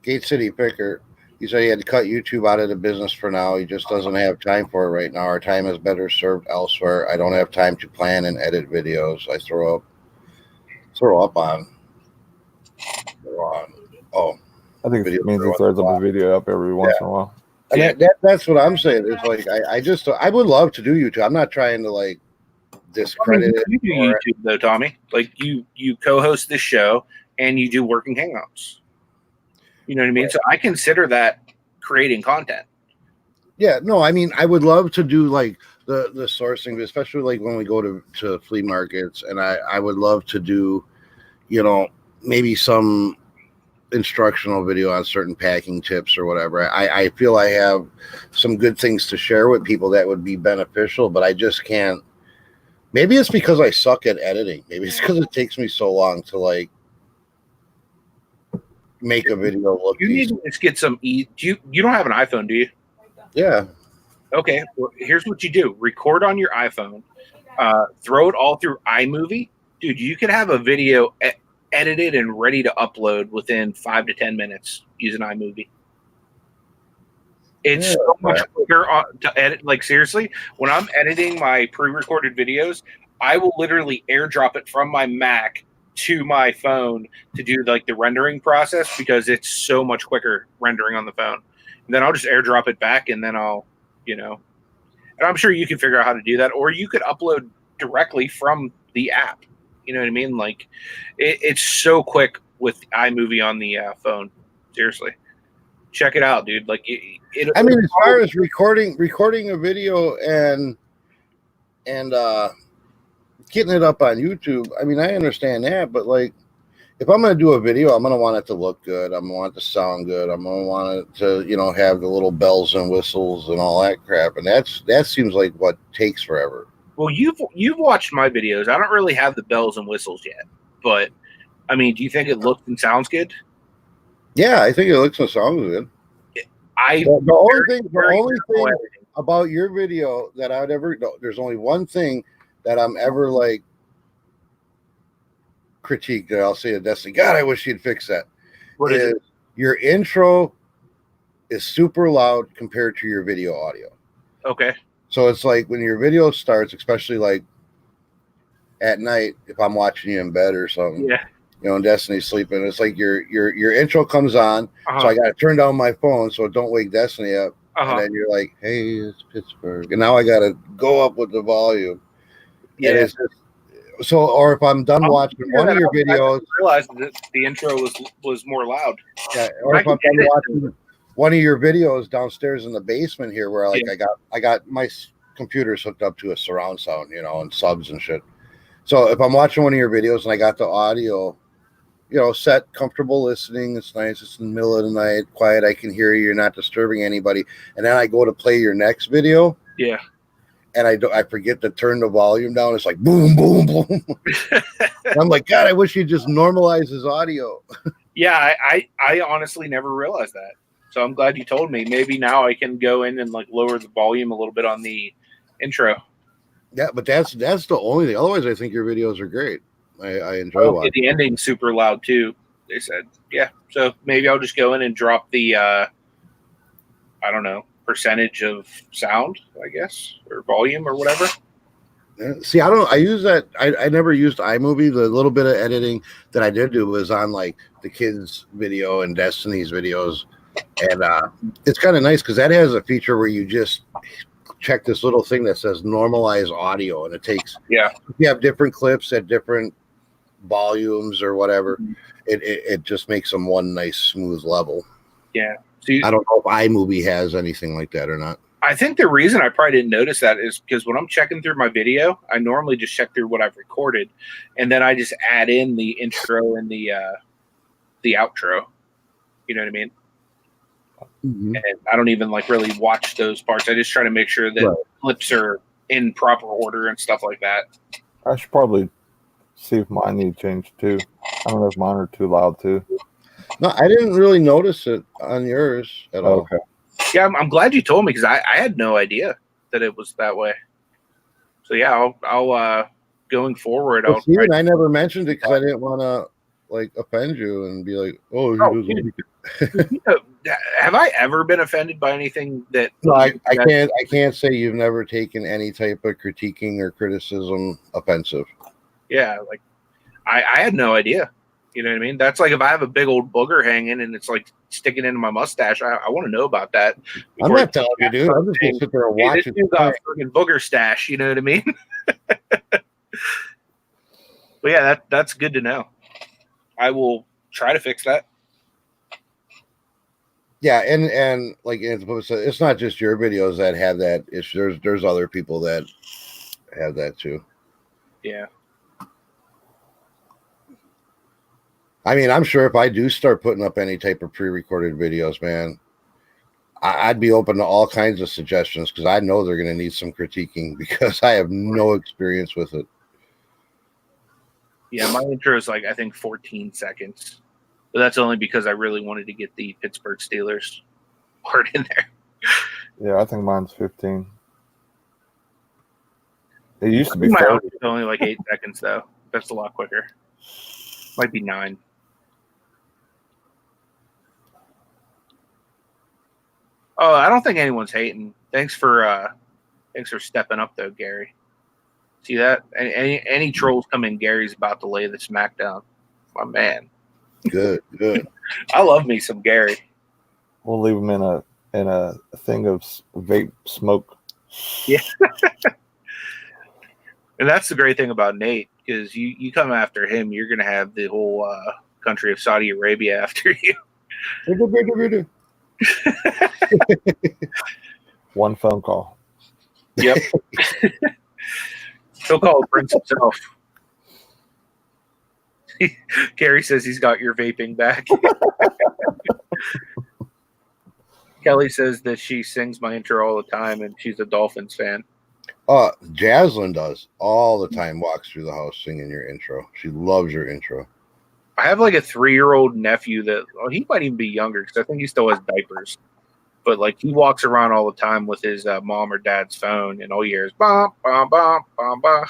Speaker 1: Gate City Picker, he said he had to cut YouTube out of the business for now. He just doesn't have time for it right now. Our time is better served elsewhere. I don't have time to plan and edit videos. I throw up on. Oh,
Speaker 2: I think it means he throws up a video up every once in a while.
Speaker 1: And that's what I'm saying. It's like I would love to do YouTube. I'm not trying to like discredit it.
Speaker 3: You do YouTube though, Tommy. Like you co-host this show and you do working hangouts. You know what I mean? Right. So I consider that creating content.
Speaker 1: Yeah, no, I mean I would love to do like the sourcing, especially like when we go to flea markets, and I would love to do, maybe some instructional video on certain packing tips or whatever. I feel I have some good things to share with people that would be beneficial, but I just can't. Maybe it's because I suck at editing. Maybe it's because it takes me so long to like make a video look.
Speaker 3: You need to get some. You don't have an iPhone, do you?
Speaker 1: Yeah.
Speaker 3: Okay. Well, here's what you do: record on your iPhone, throw it all through iMovie, dude. You could have a video edited and ready to upload within 5 to 10 minutes using iMovie. It's so much quicker to edit. Like seriously, when I'm editing my pre-recorded videos, I will literally airdrop it from my Mac to my phone to do like the rendering process, because it's so much quicker rendering on the phone. And then I'll just airdrop it back, and then I'll, And I'm sure you can figure out how to do that, or you could upload directly from the app. You know what I mean? Like, it's so quick with iMovie on the phone. Seriously, check it out, dude. Like,
Speaker 1: I mean, as far as recording a video and getting it up on YouTube, I mean, I understand that, but like, if I'm going to do a video, I'm going to want it to look good. I'm going to want it to sound good. I'm going to want it to, you know, have the little bells and whistles and all that crap. And that seems like what takes forever.
Speaker 3: Well, you've watched my videos. I don't really have the bells and whistles yet, but I mean, do you think it looks and sounds good?
Speaker 1: Yeah, I think it looks and sounds good. The only thing about your video that I'd ever, there's only one thing that I'm ever like critique that I'll say to Destiny. God, I wish you'd fix that.
Speaker 3: What is it?
Speaker 1: Your intro is super loud compared to your video audio.
Speaker 3: Okay.
Speaker 1: So it's like when your video starts, especially like at night, if I'm watching you in bed or something,
Speaker 3: yeah,
Speaker 1: you know, and Destiny's sleeping, it's like your intro comes on. So I got to turn down my phone so it don't wake Destiny up. And then you're like, hey, it's Pittsburgh. And now I got to go up with the volume. Yeah. And it's just, so, or if I'm done watching one of your videos,
Speaker 3: I realized that the intro was more loud.
Speaker 1: Yeah, or if I'm done watching one of your videos downstairs in the basement here, where like I got my computers hooked up to a surround sound, you know, and subs and shit. So if I'm watching one of your videos and I got the audio, you know, set, comfortable listening, it's nice, it's in the middle of the night, quiet, I can hear you, you're not disturbing anybody, and then I go to play your next video.
Speaker 3: Yeah.
Speaker 1: And I forget to turn the volume down. It's like boom, boom, boom. I'm like, God, I wish you'd just normalize his audio.
Speaker 3: Yeah, I honestly never realized that. So I'm glad you told me. Maybe now I can go in and like lower the volume a little bit on the intro.
Speaker 1: Yeah, but that's the only thing. Otherwise, I think your videos are great. I enjoy watching.
Speaker 3: The ending's super loud too. They said, yeah. So maybe I'll just go in and drop the I don't know, percentage of sound, I guess, or volume or whatever.
Speaker 1: See, I use that. I never used iMovie. The little bit of editing that I did do was on like the kids' video and Destiny's videos, and it's kind of nice because that has a feature where you just check this little thing that says normalize audio, and it takes if you have different clips at different volumes or whatever, it just makes them one nice smooth level.
Speaker 3: Yeah.
Speaker 1: So I don't know if iMovie has anything like that or not.
Speaker 3: I think the reason I probably didn't notice that is because when I'm checking through my video, I normally just check through what I've recorded, and then I just add in the intro and the outro. You know what I mean? Mm-hmm. And I don't even like really watch those parts. I just try to make sure that clips are in proper order and stuff like that.
Speaker 2: I should probably see if mine need changed too. I don't know if mine are too loud too.
Speaker 1: No, I didn't really notice it on yours at all.
Speaker 2: Okay.
Speaker 3: Yeah, I'm glad you told me because I had no idea that it was that way. So yeah, I'll going forward.
Speaker 1: Well, Steven, I never mentioned it because I didn't want to like offend you and be like,
Speaker 3: have I ever been offended by anything that?
Speaker 1: No, I can't say you've never taken any type of critiquing or criticism offensive.
Speaker 3: Yeah, like I had no idea. You know what I mean? That's like if I have a big old booger hanging and it's like sticking into my mustache, I want to know about that.
Speaker 1: I'm not telling you, dude. I'm just going to sit there and watch it.
Speaker 3: It's a freaking booger stash. You know what I mean? But yeah, that's good to know. I will try to fix that.
Speaker 1: Yeah, and like it's not just your videos that have that issue. There's other people that have that too.
Speaker 3: Yeah.
Speaker 1: I mean, I'm sure if I do start putting up any type of pre-recorded videos, man, I'd be open to all kinds of suggestions because I know they're going to need some critiquing because I have no experience with it.
Speaker 3: Yeah, my intro is like, I think 14 seconds. But that's only because I really wanted to get the Pittsburgh Steelers part in there.
Speaker 2: Yeah, I think mine's 15. It used to be
Speaker 3: my outro is only like 8 seconds, though. That's a lot quicker. Might be 9. Oh, I don't think anyone's hating. Thanks for stepping up, though, Gary. See that? Any trolls come in, Gary's about to lay the smackdown. My man.
Speaker 1: Good.
Speaker 3: I love me some Gary.
Speaker 2: We'll leave him in a thing of vape smoke
Speaker 3: And that's the great thing about Nate, because you come after him, you're going to have the whole country of Saudi Arabia after you.
Speaker 2: One phone call.
Speaker 3: Yep. He'll call Prince himself. Gary says he's got your vaping back. Kelly says that she sings my intro all the time, and she's a Dolphins fan.
Speaker 1: Jaslyn does all the time, walks through the house singing your intro. She loves your intro.
Speaker 3: I have like a 3-year-old nephew that he might even be younger because I think he still has diapers. But like he walks around all the time with his mom or dad's phone, and all you hear is bum bum bum bum bum.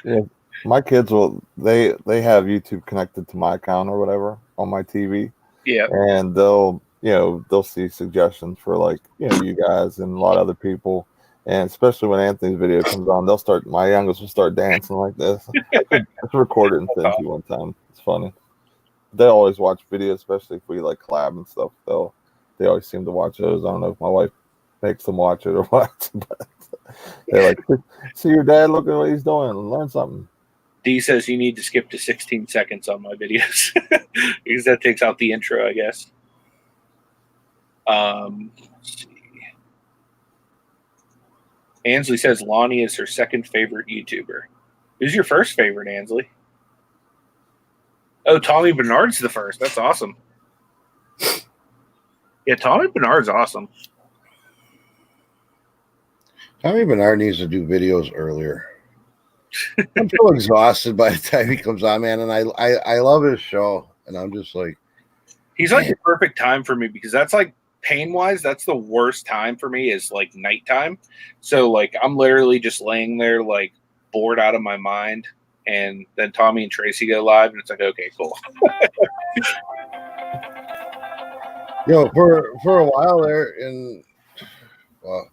Speaker 2: Yeah, my kids they have YouTube connected to my account or whatever on my TV.
Speaker 3: Yeah,
Speaker 2: and they'll see suggestions for like you guys and a lot of other people, and especially when Anthony's video comes on, my youngest will start dancing like this. I recorded and sent you one time. It's funny. They always watch videos, especially if we like collab and stuff. They always seem to watch those. I don't know if my wife makes them watch it or what, but they're like, see your dad, look at what he's doing, learn something.
Speaker 3: D says you need to skip to 16 seconds on my videos because that takes out the intro, I guess. Let's see. Ansley says Lonnie is her second favorite YouTuber. Who's your first favorite, Ansley? Oh, Tommy Bernard's the first. That's awesome. Yeah, Tommy Bernard's awesome.
Speaker 1: Tommy Bernard needs to do videos earlier. I'm so exhausted by the time he comes on, man, and I love his show, and I'm just like,
Speaker 3: he's like the perfect time for me because that's like pain-wise, that's the worst time for me is like nighttime. So like I'm literally just laying there like bored out of my mind, and then Tommy and Tracy go live, and it's like, okay, cool.
Speaker 1: For a while there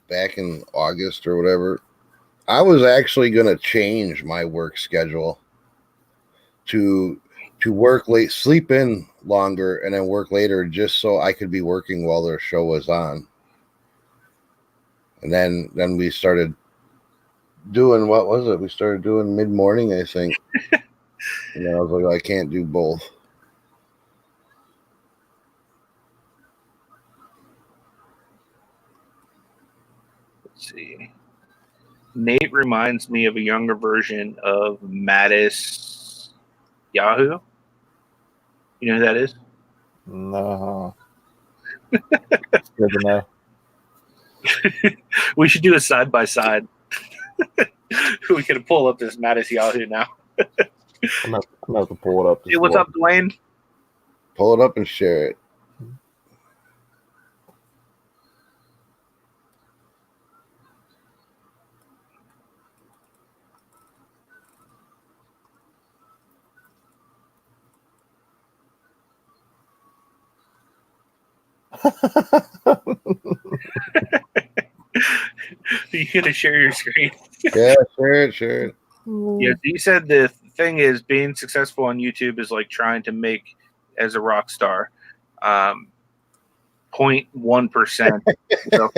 Speaker 1: back in August or whatever, I was actually going to change my work schedule to work late, sleep in longer, and then work later just so I could be working while their show was on. And then we started doing, what was it? We started doing mid-morning, I think. And then I was like, I can't do both.
Speaker 3: Let's see. Nate reminds me of a younger version of Mattis Yahoo. You know who that is?
Speaker 2: No. It's good to know.
Speaker 3: We should do a side by side. We could pull up this Mattis Yahoo now.
Speaker 2: I'm gonna have to pull it up.
Speaker 3: Hey, what's up, Dwayne?
Speaker 1: Pull it up and share it.
Speaker 3: You gonna share your screen?
Speaker 1: Yeah, share it.
Speaker 3: Yeah, you said the thing is being successful on YouTube is like trying to make as a rock star. 0.1%. So.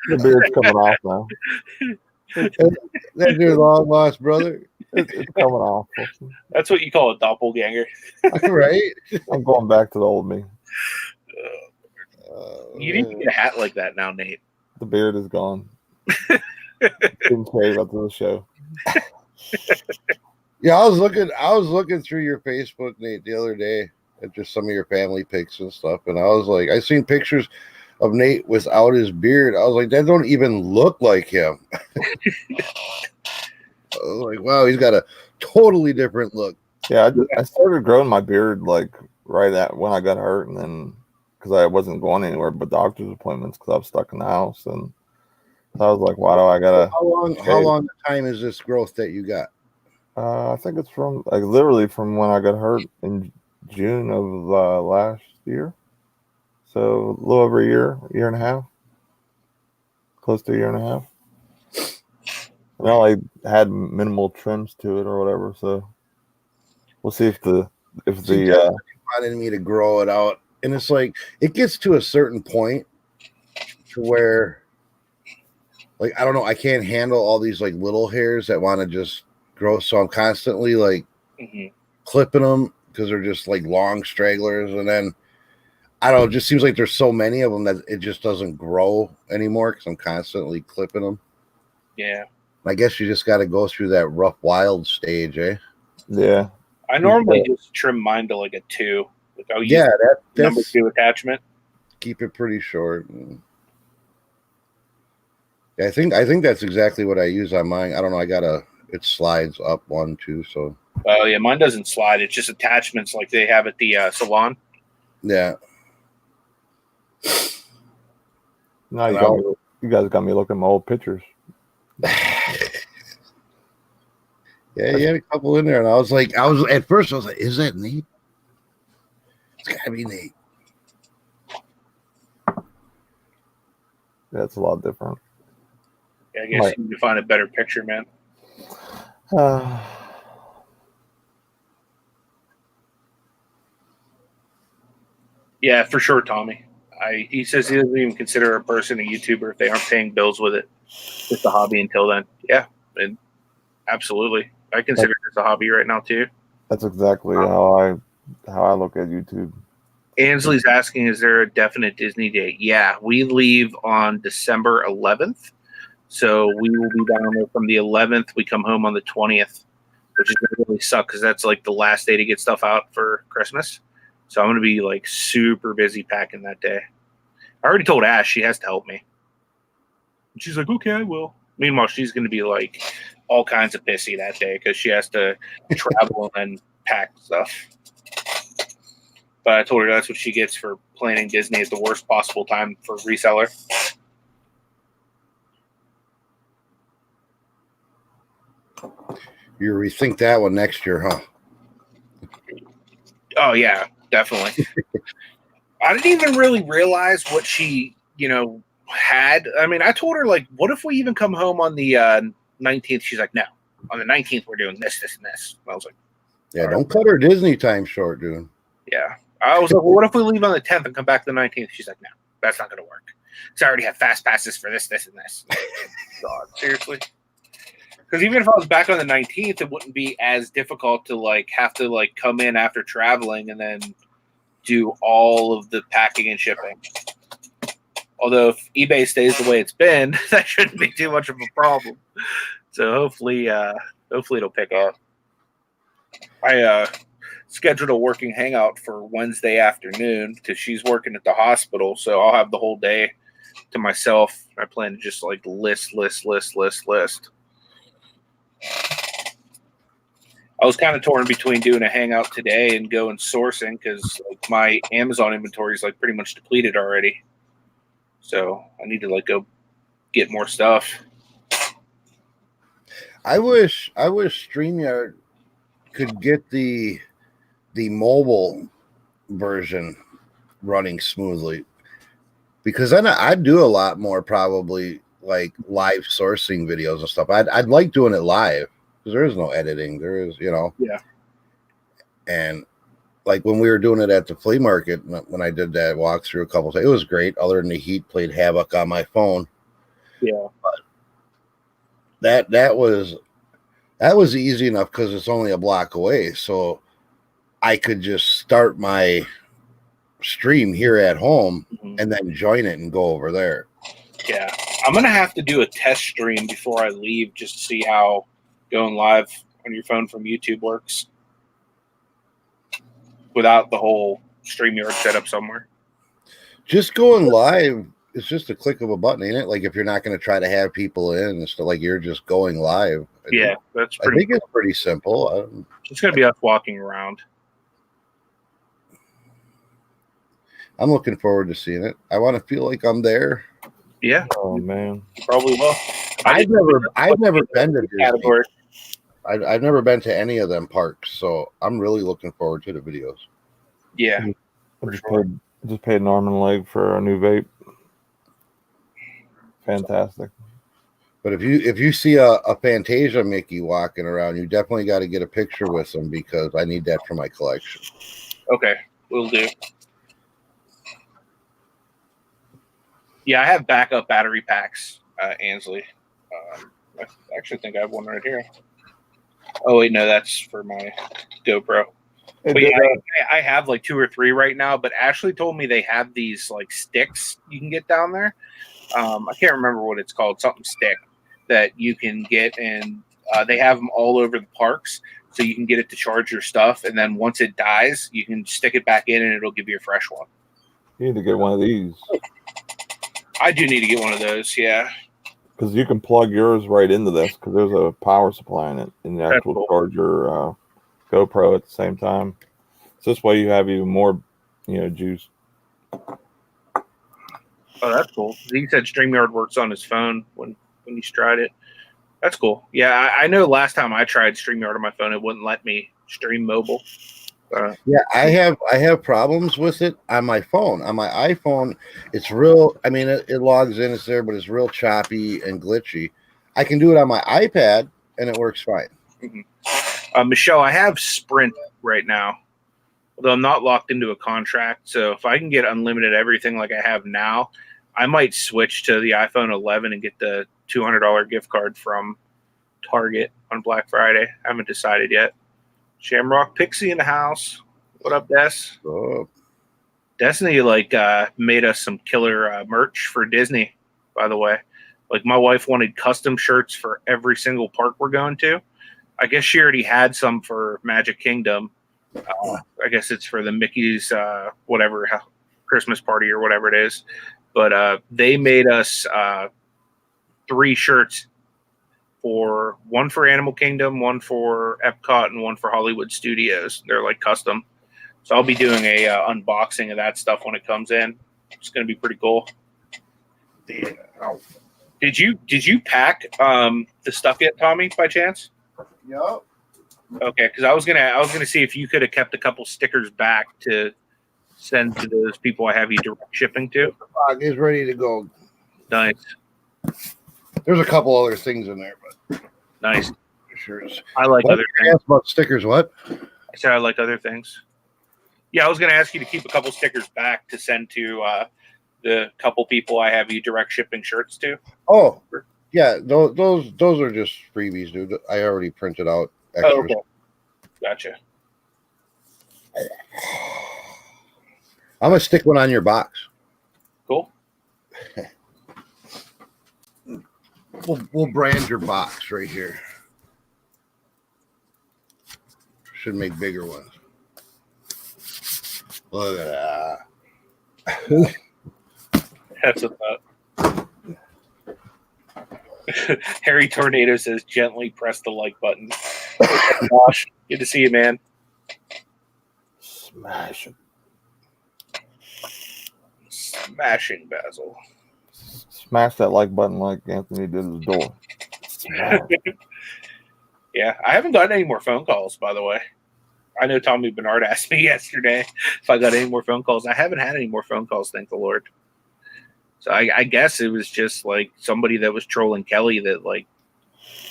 Speaker 2: The beard's coming off now.
Speaker 1: That's your long lost brother.
Speaker 2: It's coming off.
Speaker 3: That's what you call a doppelganger.
Speaker 1: Right?
Speaker 2: I'm going back to the old me.
Speaker 3: You need to get a hat like that now, Nate.
Speaker 2: The beard is gone. Didn't shave after the show.
Speaker 1: Yeah, I was looking through your Facebook, Nate, the other day at just some of your family pics and stuff, and I was like, I seen pictures of Nate without his beard. I was like, that don't even look like him. I was like, wow, he's got a totally different look.
Speaker 2: Yeah, I started growing my beard like right at when I got hurt, and then because I wasn't going anywhere but doctor's appointments because I was stuck in the house, and so I was like, why do I gotta?
Speaker 1: How long time is this growth that you got?
Speaker 2: I think it's from like literally from when I got hurt in June of last year, so a little over a year and a half, close to a year and a half. Well, I had minimal trims to it or whatever, so we'll see if the
Speaker 1: wanted me to grow it out And it's like it gets to a certain point to where, like, I don't know, I can't handle all these like little hairs that want to just grow. So I'm constantly like clipping them because they're just like long stragglers. And then I don't know, it just seems like there's so many of them that it just doesn't grow anymore because I'm constantly clipping them.
Speaker 3: Yeah.
Speaker 1: I guess you just got to go through that rough, wild stage, eh?
Speaker 2: Yeah.
Speaker 3: I normally just trim mine to like a 2. Like I'll use
Speaker 1: that's
Speaker 3: number 2 attachment.
Speaker 1: Keep it pretty short. Yeah, I think that's exactly what I use on mine. I don't know. It slides up 1, 2. So.
Speaker 3: Oh yeah, mine doesn't slide. It's just attachments like they have at the salon.
Speaker 1: Yeah.
Speaker 2: No, you guys got me looking at my old pictures.
Speaker 1: Yeah, you had a couple in there, and I was at first I was like, is that Nate? It's gotta be Nate.
Speaker 2: Yeah, it's a lot different.
Speaker 3: Yeah, I guess you need to find a better picture, man. Yeah, for sure, Tommy. He says he doesn't even consider a person a YouTuber if they aren't paying bills with it. It's a hobby until then. Yeah, and absolutely. I consider it a hobby right now too.
Speaker 2: That's exactly how I look at YouTube.
Speaker 3: Ansley's asking, is there a definite Disney date? Yeah, we leave on December 11th. So we will be down there from the 11th. We come home on the 20th, which is going to really suck because that's like the last day to get stuff out for Christmas. So I'm going to be like super busy packing that day. I already told Ash she has to help me. And she's like, okay, I will. Meanwhile, she's going to be like all kinds of pissy that day because she has to travel and pack stuff. But I told her that's what she gets for planning Disney at the worst possible time for reseller.
Speaker 1: You rethink that one next year, huh?
Speaker 3: Oh, yeah, definitely. I didn't even really realize what she, had. I mean, I told her, like, what if we even come home on the 19th? She's like, no. On the 19th, we're doing this, this, and this. And I was like,
Speaker 1: yeah, don't cut her Disney time short, dude.
Speaker 3: Yeah. I was like, well, what if we leave on the 10th and come back the 19th? She's like, no, that's not going to work. So I already have fast passes for this, this, and this. God, seriously? Because even if I was back on the 19th, it wouldn't be as difficult to, like, have to, like, come in after traveling and then do all of the packing and shipping. Although if eBay stays the way it's been, that shouldn't be too much of a problem. So hopefully it'll pick up. I scheduled a working hangout for Wednesday afternoon because she's working at the hospital, so I'll have the whole day to myself. I plan to just like list. I was kind of torn between doing a hangout today and going sourcing because like, my Amazon inventory is like pretty much depleted already. So I need to like go get more stuff.
Speaker 1: I wish StreamYard could get the mobile version running smoothly, because then I'd do a lot more probably like live sourcing videos and stuff. I'd like doing it live because there is no editing. There is,
Speaker 3: Yeah.
Speaker 1: And like when we were doing it at the flea market, when I did that walkthrough a couple of times, it was great. Other than the heat played havoc on my phone.
Speaker 3: Yeah.
Speaker 1: But that was easy enough because it's only a block away. So I could just start my stream here at home and then join it and go over there.
Speaker 3: Yeah. I'm going to have to do a test stream before I leave just to see how going live on your phone from YouTube works without the whole StreamYard setup somewhere.
Speaker 1: Just going live, it's just a click of a button, ain't it? Like if you're not going to try to have people in, it's like you're just going live.
Speaker 3: Yeah, that's pretty.
Speaker 1: I think it's pretty simple.
Speaker 3: It's going to be us walking around.
Speaker 1: I'm looking forward to seeing it. I want to feel like I'm there.
Speaker 3: Yeah.
Speaker 2: Oh man,
Speaker 3: you probably will.
Speaker 1: I've never been to Disney. I've never been to any of them parks, so I'm really looking forward to the videos.
Speaker 3: Yeah.
Speaker 2: I just paid an arm and a leg for a new vape. Fantastic.
Speaker 1: But if you see a Fantasia Mickey walking around, you definitely got to get a picture with them because I need that for my collection.
Speaker 3: Okay, will do. Yeah, I have backup battery packs, Ansley. I actually think I have one right here. Oh wait, no, that's for my GoPro. But yeah, I have like 2 or 3 right now. But Ashley told me they have these like sticks you can get down there. I can't remember what it's called, something stick that you can get, and they have them all over the parks, so you can get it to charge your stuff, and then once it dies, you can stick it back in, and it'll give you a fresh one.
Speaker 2: You need to get one of these.
Speaker 3: I do need to get one of those, yeah.
Speaker 2: Because you can plug yours right into this, because there's a power supply in it, and that will charge your GoPro at the same time. So this way you have even more, juice.
Speaker 3: Oh, that's cool. He said StreamYard works on his phone when he's tried it. That's cool. Yeah, I know last time I tried StreamYard on my phone, it wouldn't let me stream mobile.
Speaker 1: Yeah, I have problems with it on my phone. On my iPhone, it's real. I mean, it logs in, it's there, but it's real choppy and glitchy. I can do it on my iPad, and it works fine.
Speaker 3: Mm-hmm. Michelle, I have Sprint right now, although I'm not locked into a contract. So if I can get unlimited everything like I have now, I might switch to the iPhone 11 and get the $200 gift card from Target on Black Friday. I haven't decided yet. Shamrock Pixie in the house. What up, Des? Destiny made us some killer merch for Disney, by the way. Like, my wife wanted custom shirts for every single park we're going to. I guess she already had some for Magic Kingdom. I guess it's for the Mickey's whatever Christmas party or whatever it is. But they made us 3 shirts, one for Animal Kingdom, one for Epcot, and one for Hollywood Studios. They're like custom. So I'll be doing a unboxing of that stuff when it comes in. It's going to be pretty cool. Yeah. Did you pack the stuff yet, Tommy, by chance?
Speaker 1: Yep.
Speaker 3: Okay, because I was gonna see if you could have kept a couple stickers back to send to those people I have you direct shipping to.
Speaker 1: It's ready to go.
Speaker 3: Nice.
Speaker 1: There's a couple other things in there, but
Speaker 3: nice.
Speaker 1: Sure.
Speaker 3: I like other things.
Speaker 1: About stickers, what?
Speaker 3: I said I like other things. Yeah, I was going to ask you to keep a couple stickers back to send to the couple people I have you direct shipping shirts to.
Speaker 1: Oh, yeah, those are just freebies, dude. I already printed out extras.
Speaker 3: Oh, okay. Gotcha.
Speaker 1: I'm gonna stick one on your box.
Speaker 3: Cool.
Speaker 1: We'll brand your box right here. Should make bigger ones. Look at that.
Speaker 3: That's a thought. Harry Tornado says, gently press the like button. Gosh, good to see you, man.
Speaker 2: Smash it.
Speaker 3: Smashing Basil.
Speaker 2: Smash that like button like Anthony did his door.
Speaker 3: Yeah, I haven't gotten any more phone calls, by the way. I know Tommy Bernard asked me yesterday if I got any more phone calls. I haven't had any more phone calls, thank the Lord. So I guess it was just like somebody that was trolling Kelly that like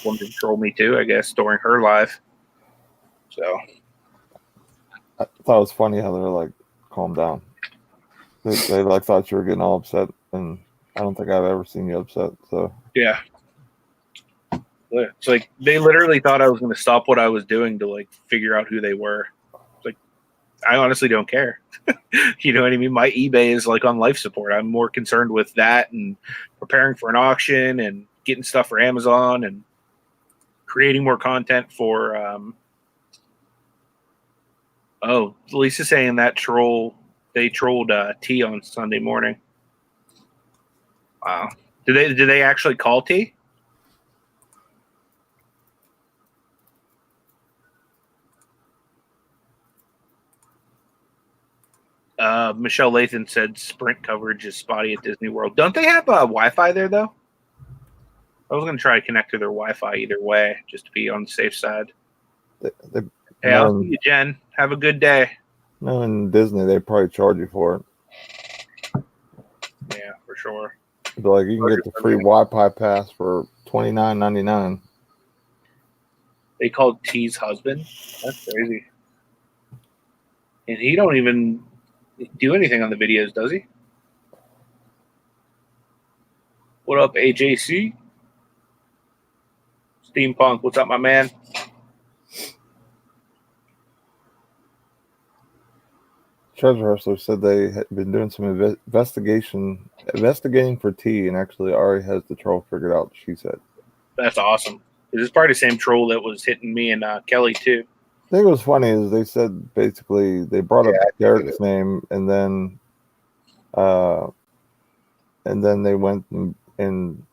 Speaker 3: wanted to troll me too, I guess, during her live. So
Speaker 2: I thought it was funny how they're like, calm down. They like thought you were getting all upset, and I don't think I've ever seen you upset. So
Speaker 3: yeah. It's like they literally thought I was going to stop what I was doing to like figure out who they were. It's like, I honestly don't care. You know what I mean? My eBay is like on life support. I'm more concerned with that and preparing for an auction and getting stuff for Amazon and creating more content for. Lisa's saying that they trolled T on Sunday morning. Wow. Did they actually call T? Michelle Lathan said Sprint coverage is spotty at Disney World. Don't they have Wi-Fi there, though? I was going to try to connect to their Wi-Fi either way, just to be on the safe side. Hey, I'll see you, Jen. Have a good day.
Speaker 2: No, in Disney, they probably charge you for it.
Speaker 3: Yeah, for sure.
Speaker 2: But like, you can get the free Wi-Fi pass for $29.99.
Speaker 3: They called T's husband. That's crazy. And he don't even do anything on the videos, does he? What up, AJC? Steampunk, what's up, my man?
Speaker 2: Treasure Hustler said they had been doing some investigating for T, and actually Ari has the troll figured out. She said,
Speaker 3: That's awesome. This is probably the same troll that was hitting me and Kelly too.
Speaker 2: I think what was funny is they said basically they brought up Derek's name, and then they went and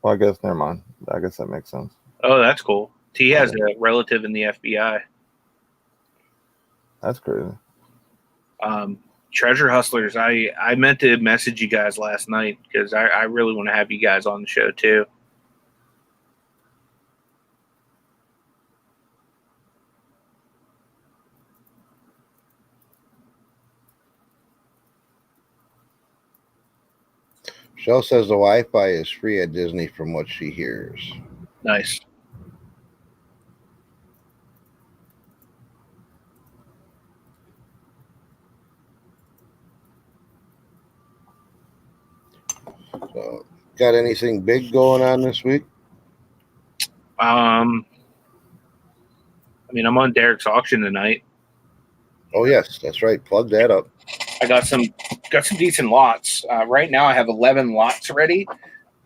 Speaker 2: well, I guess never mind. I guess that makes sense.
Speaker 3: Oh, that's cool. T has a relative in the FBI.
Speaker 2: That's crazy.
Speaker 3: Treasure Hustlers, I meant to message you guys last night because I really want to have you guys on the show too.
Speaker 1: Shell says the Wi-Fi is free at Disney from what she hears.
Speaker 3: Nice.
Speaker 1: So, got anything big going on this week?
Speaker 3: I mean, I'm on Derek's auction tonight.
Speaker 1: Oh yes, that's right. Plug that up.
Speaker 3: I got some decent lots. Right now I have 11 lots ready,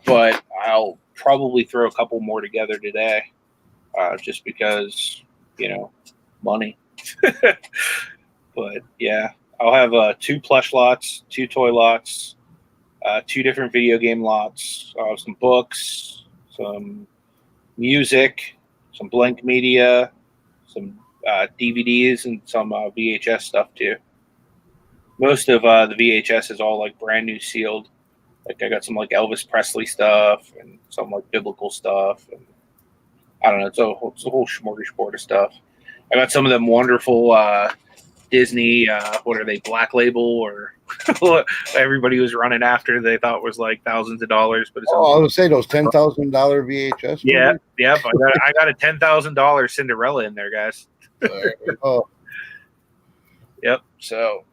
Speaker 3: but I'll probably throw a couple more together today, just because, money. But yeah, I'll have 2 plush lots, 2 toy lots, 2 different video game lots, some books, some music, some blank media, some DVDs, and some VHS stuff too. Most of the VHS is all like brand new sealed. Like I got some like Elvis Presley stuff and some like biblical stuff, and I don't know. It's a whole smorgasbord of stuff. I got some of them wonderful Disney. What are they? Black Label or everybody was running after. They thought was like thousands of dollars, but it's
Speaker 1: I was gonna say those $10,000 VHS.
Speaker 3: yeah, yep. I got a $10,000 Cinderella in there, guys.
Speaker 1: Oh,
Speaker 3: Yep. So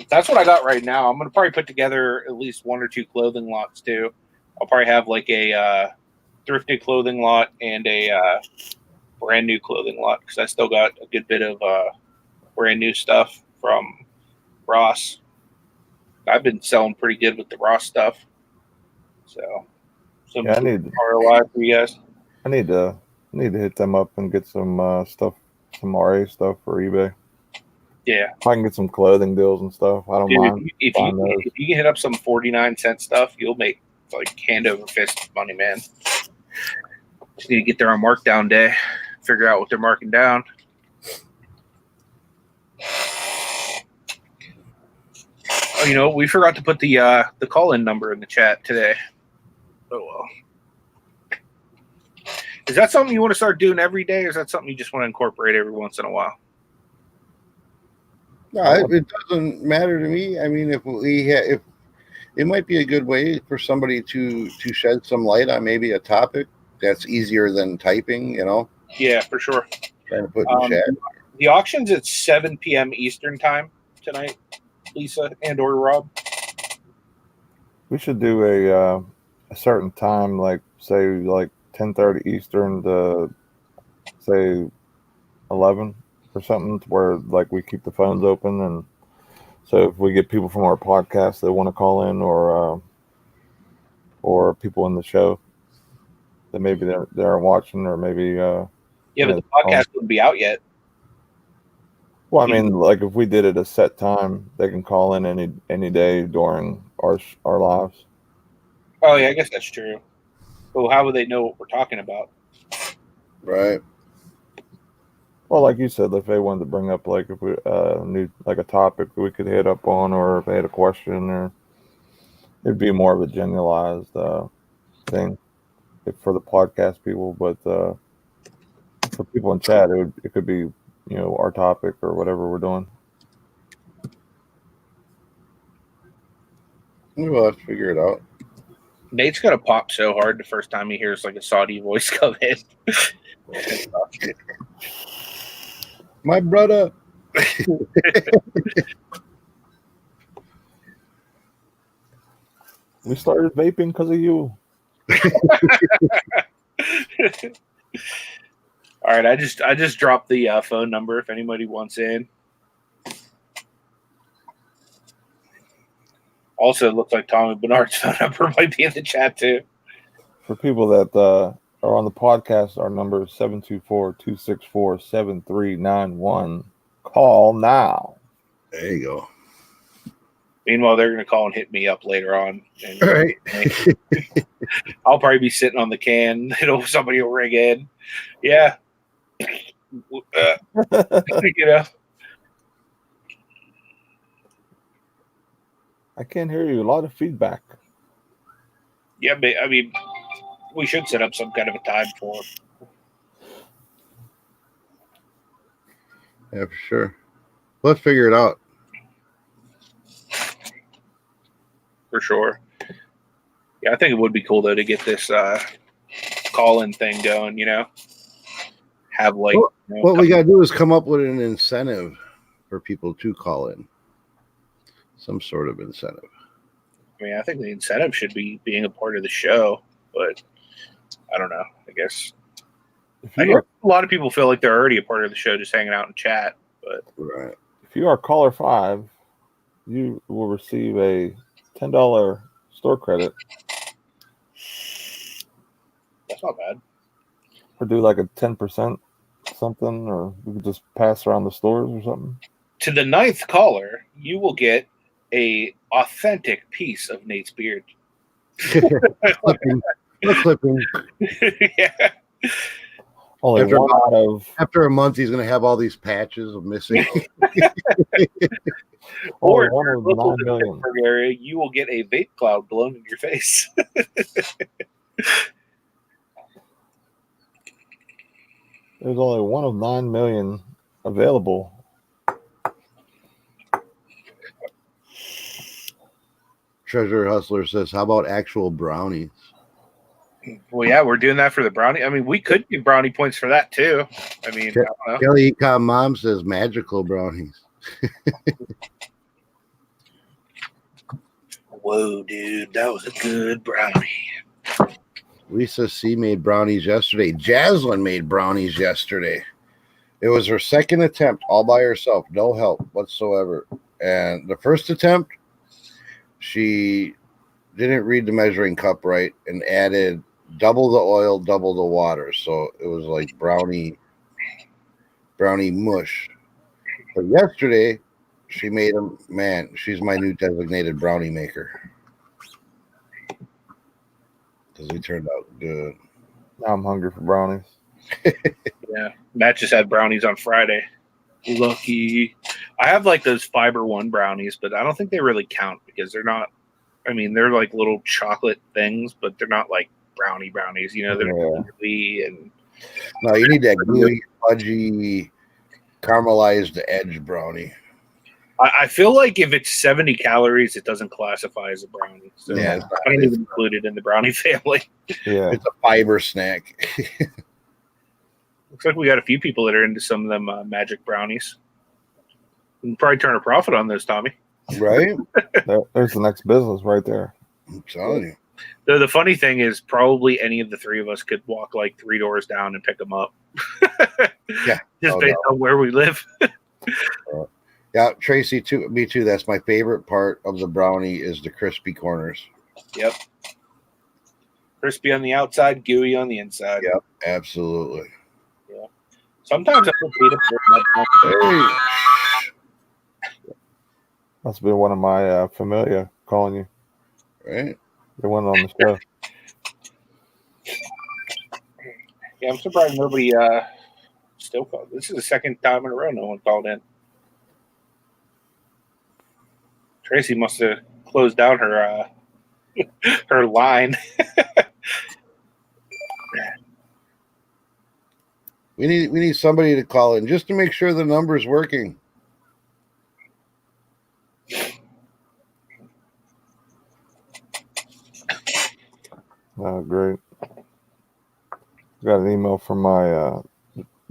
Speaker 3: that's what I got right now. I'm gonna probably put together at least 1 or 2 clothing lots too. I'll probably have like a thrifted clothing lot and a brand new clothing lot because I still got a good bit of brand new stuff from Ross. I've been selling pretty good with the Ross stuff. So some ROI for you guys.
Speaker 2: I need to hit them up and get some stuff, some RA stuff for eBay.
Speaker 3: Yeah,
Speaker 2: if I can get some clothing deals and stuff, I don't mind.
Speaker 3: If you can hit up some 49-cent stuff, you'll make like hand over fist money, man. Just need to get there on markdown day, figure out what they're marking down. Oh, we forgot to put the call-in number in the chat today. Oh well. Is that something you want to start doing every day, or is that something you just want to incorporate every once in a while?
Speaker 1: No, it doesn't matter to me. I mean, if it might be a good way for somebody to shed some light on maybe a topic that's easier than typing,
Speaker 3: Yeah, for sure.
Speaker 1: Trying to put in chat.
Speaker 3: The auction's at 7 p.m. Eastern time tonight, Lisa and/or Rob.
Speaker 2: We should do a certain time, like say like 10:30 Eastern to say 11 or something, where like we keep the phones open, and so if we get people from our podcast that want to call in, or people in the show that maybe they're watching, or maybe
Speaker 3: but the podcast wouldn't be out yet.
Speaker 2: Well, I mean, like if we did it a set time, they can call in any day during our lives.
Speaker 3: Oh yeah, I guess that's true. Well, how would they know what we're talking about?
Speaker 1: Right.
Speaker 2: Well, like you said, if they wanted to bring up like if we new like a topic we could hit up on, or if they had a question, or it'd be more of a generalized thing for the podcast people. But for people in chat, it could be our topic or whatever we're doing.
Speaker 1: We'll have to figure it out.
Speaker 3: Nate's gonna pop so hard the first time he hears like a Saudi voice come in.
Speaker 1: My brother.
Speaker 2: We started vaping because of you.
Speaker 3: All right, I just dropped the phone number if anybody wants in. Also, it looks like Tommy Bernard's phone number might be in the chat too.
Speaker 2: For people that are on the podcast, our number is 724-264-7391. Call now.
Speaker 1: There you go.
Speaker 3: Meanwhile, they're going to call and hit me up later on. And
Speaker 1: All right.
Speaker 3: I'll probably be sitting on the can. Somebody will ring in. Yeah. You know.
Speaker 2: I can't hear you. A lot of feedback.
Speaker 3: Yeah, but, I mean, we should set up some kind of a time for it.
Speaker 1: Yeah, for sure. Let's figure it out.
Speaker 3: For sure. Yeah, I think it would be cool though to get this call-in thing going. You know, have like
Speaker 1: what we gotta do is come up with an incentive for people to call in. Some sort of incentive.
Speaker 3: I mean, I think the incentive should be being a part of the show, but I don't know. I guess I hear a lot of people feel like they're already a part of the show, just hanging out and chat. But
Speaker 1: right.
Speaker 2: If you are caller 5, you will receive a $10 store credit.
Speaker 3: That's not bad.
Speaker 2: Or do like a 10% something, or we could just pass around the stores or something.
Speaker 3: To the 9th caller, you will get a authentic piece of Nate's beard.
Speaker 1: Clipping.
Speaker 3: Yeah.
Speaker 2: Only
Speaker 1: After
Speaker 2: one out of
Speaker 1: After a month, he's going to have all these patches of missing.
Speaker 3: Or
Speaker 2: one
Speaker 3: if
Speaker 2: of
Speaker 3: you're
Speaker 2: 9
Speaker 3: local to the
Speaker 2: million.
Speaker 3: Pittsburgh area, you will get a vape cloud blown in your face.
Speaker 2: There's only one of 9 million available.
Speaker 1: Treasure Hustler says, "How about actual brownies?"
Speaker 3: Well, yeah, we're doing that for the brownie. I mean, we could give brownie points for that too. I mean, I don't know.
Speaker 1: Kelly Ecom Mom says, "Magical brownies."
Speaker 3: Whoa, dude, that was a good brownie.
Speaker 1: Lisa C made brownies yesterday. Jaslyn made brownies yesterday. It was her second attempt all by herself, no help whatsoever. And the first attempt, she didn't read the measuring cup right and added double the oil, double the water. So it was like brownie mush. But yesterday, she made them. Man, she's my new designated brownie maker. Because they turned out good.
Speaker 2: Now I'm hungry for brownies.
Speaker 3: Yeah, Matt just had brownies on Friday. Lucky. I have like those Fiber One brownies, but I don't think they really count because they're not. I mean, they're like little chocolate things, but they're not like brownies. You know, they're gooey and.
Speaker 1: No, you need that gooey, fudgy, caramelized edge brownie.
Speaker 3: I feel like if it's 70 calories, it doesn't classify as a brownie. So
Speaker 1: Yeah,
Speaker 3: I don't even include it in the brownie family.
Speaker 2: Yeah,
Speaker 1: it's a fiber snack.
Speaker 3: Looks like we got a few people that are into some of them magic brownies. We can probably turn a profit on those, Tommy.
Speaker 1: Right?
Speaker 2: there's the next business right there.
Speaker 1: I'm telling you.
Speaker 3: The funny thing is, probably any of the three of us could walk like 3 doors down and pick them up.
Speaker 1: Yeah.
Speaker 3: Just based on where we live.
Speaker 1: Yeah, Tracy, too. Me too. That's my favorite part of the brownie is the crispy corners.
Speaker 3: Yep. Crispy on the outside, gooey on the inside.
Speaker 1: Yep, absolutely.
Speaker 3: Yeah. Sometimes I put peanut butter in that.
Speaker 1: Hey.
Speaker 2: Must have been one of my familia calling you.
Speaker 1: Right?
Speaker 2: They went on the show.
Speaker 3: Yeah, I'm surprised nobody still called. This is the second time in a row no one called in. Tracy must have closed down her her line.
Speaker 1: We need somebody to call in just to make sure the number's working.
Speaker 2: Oh, great. Got an email from my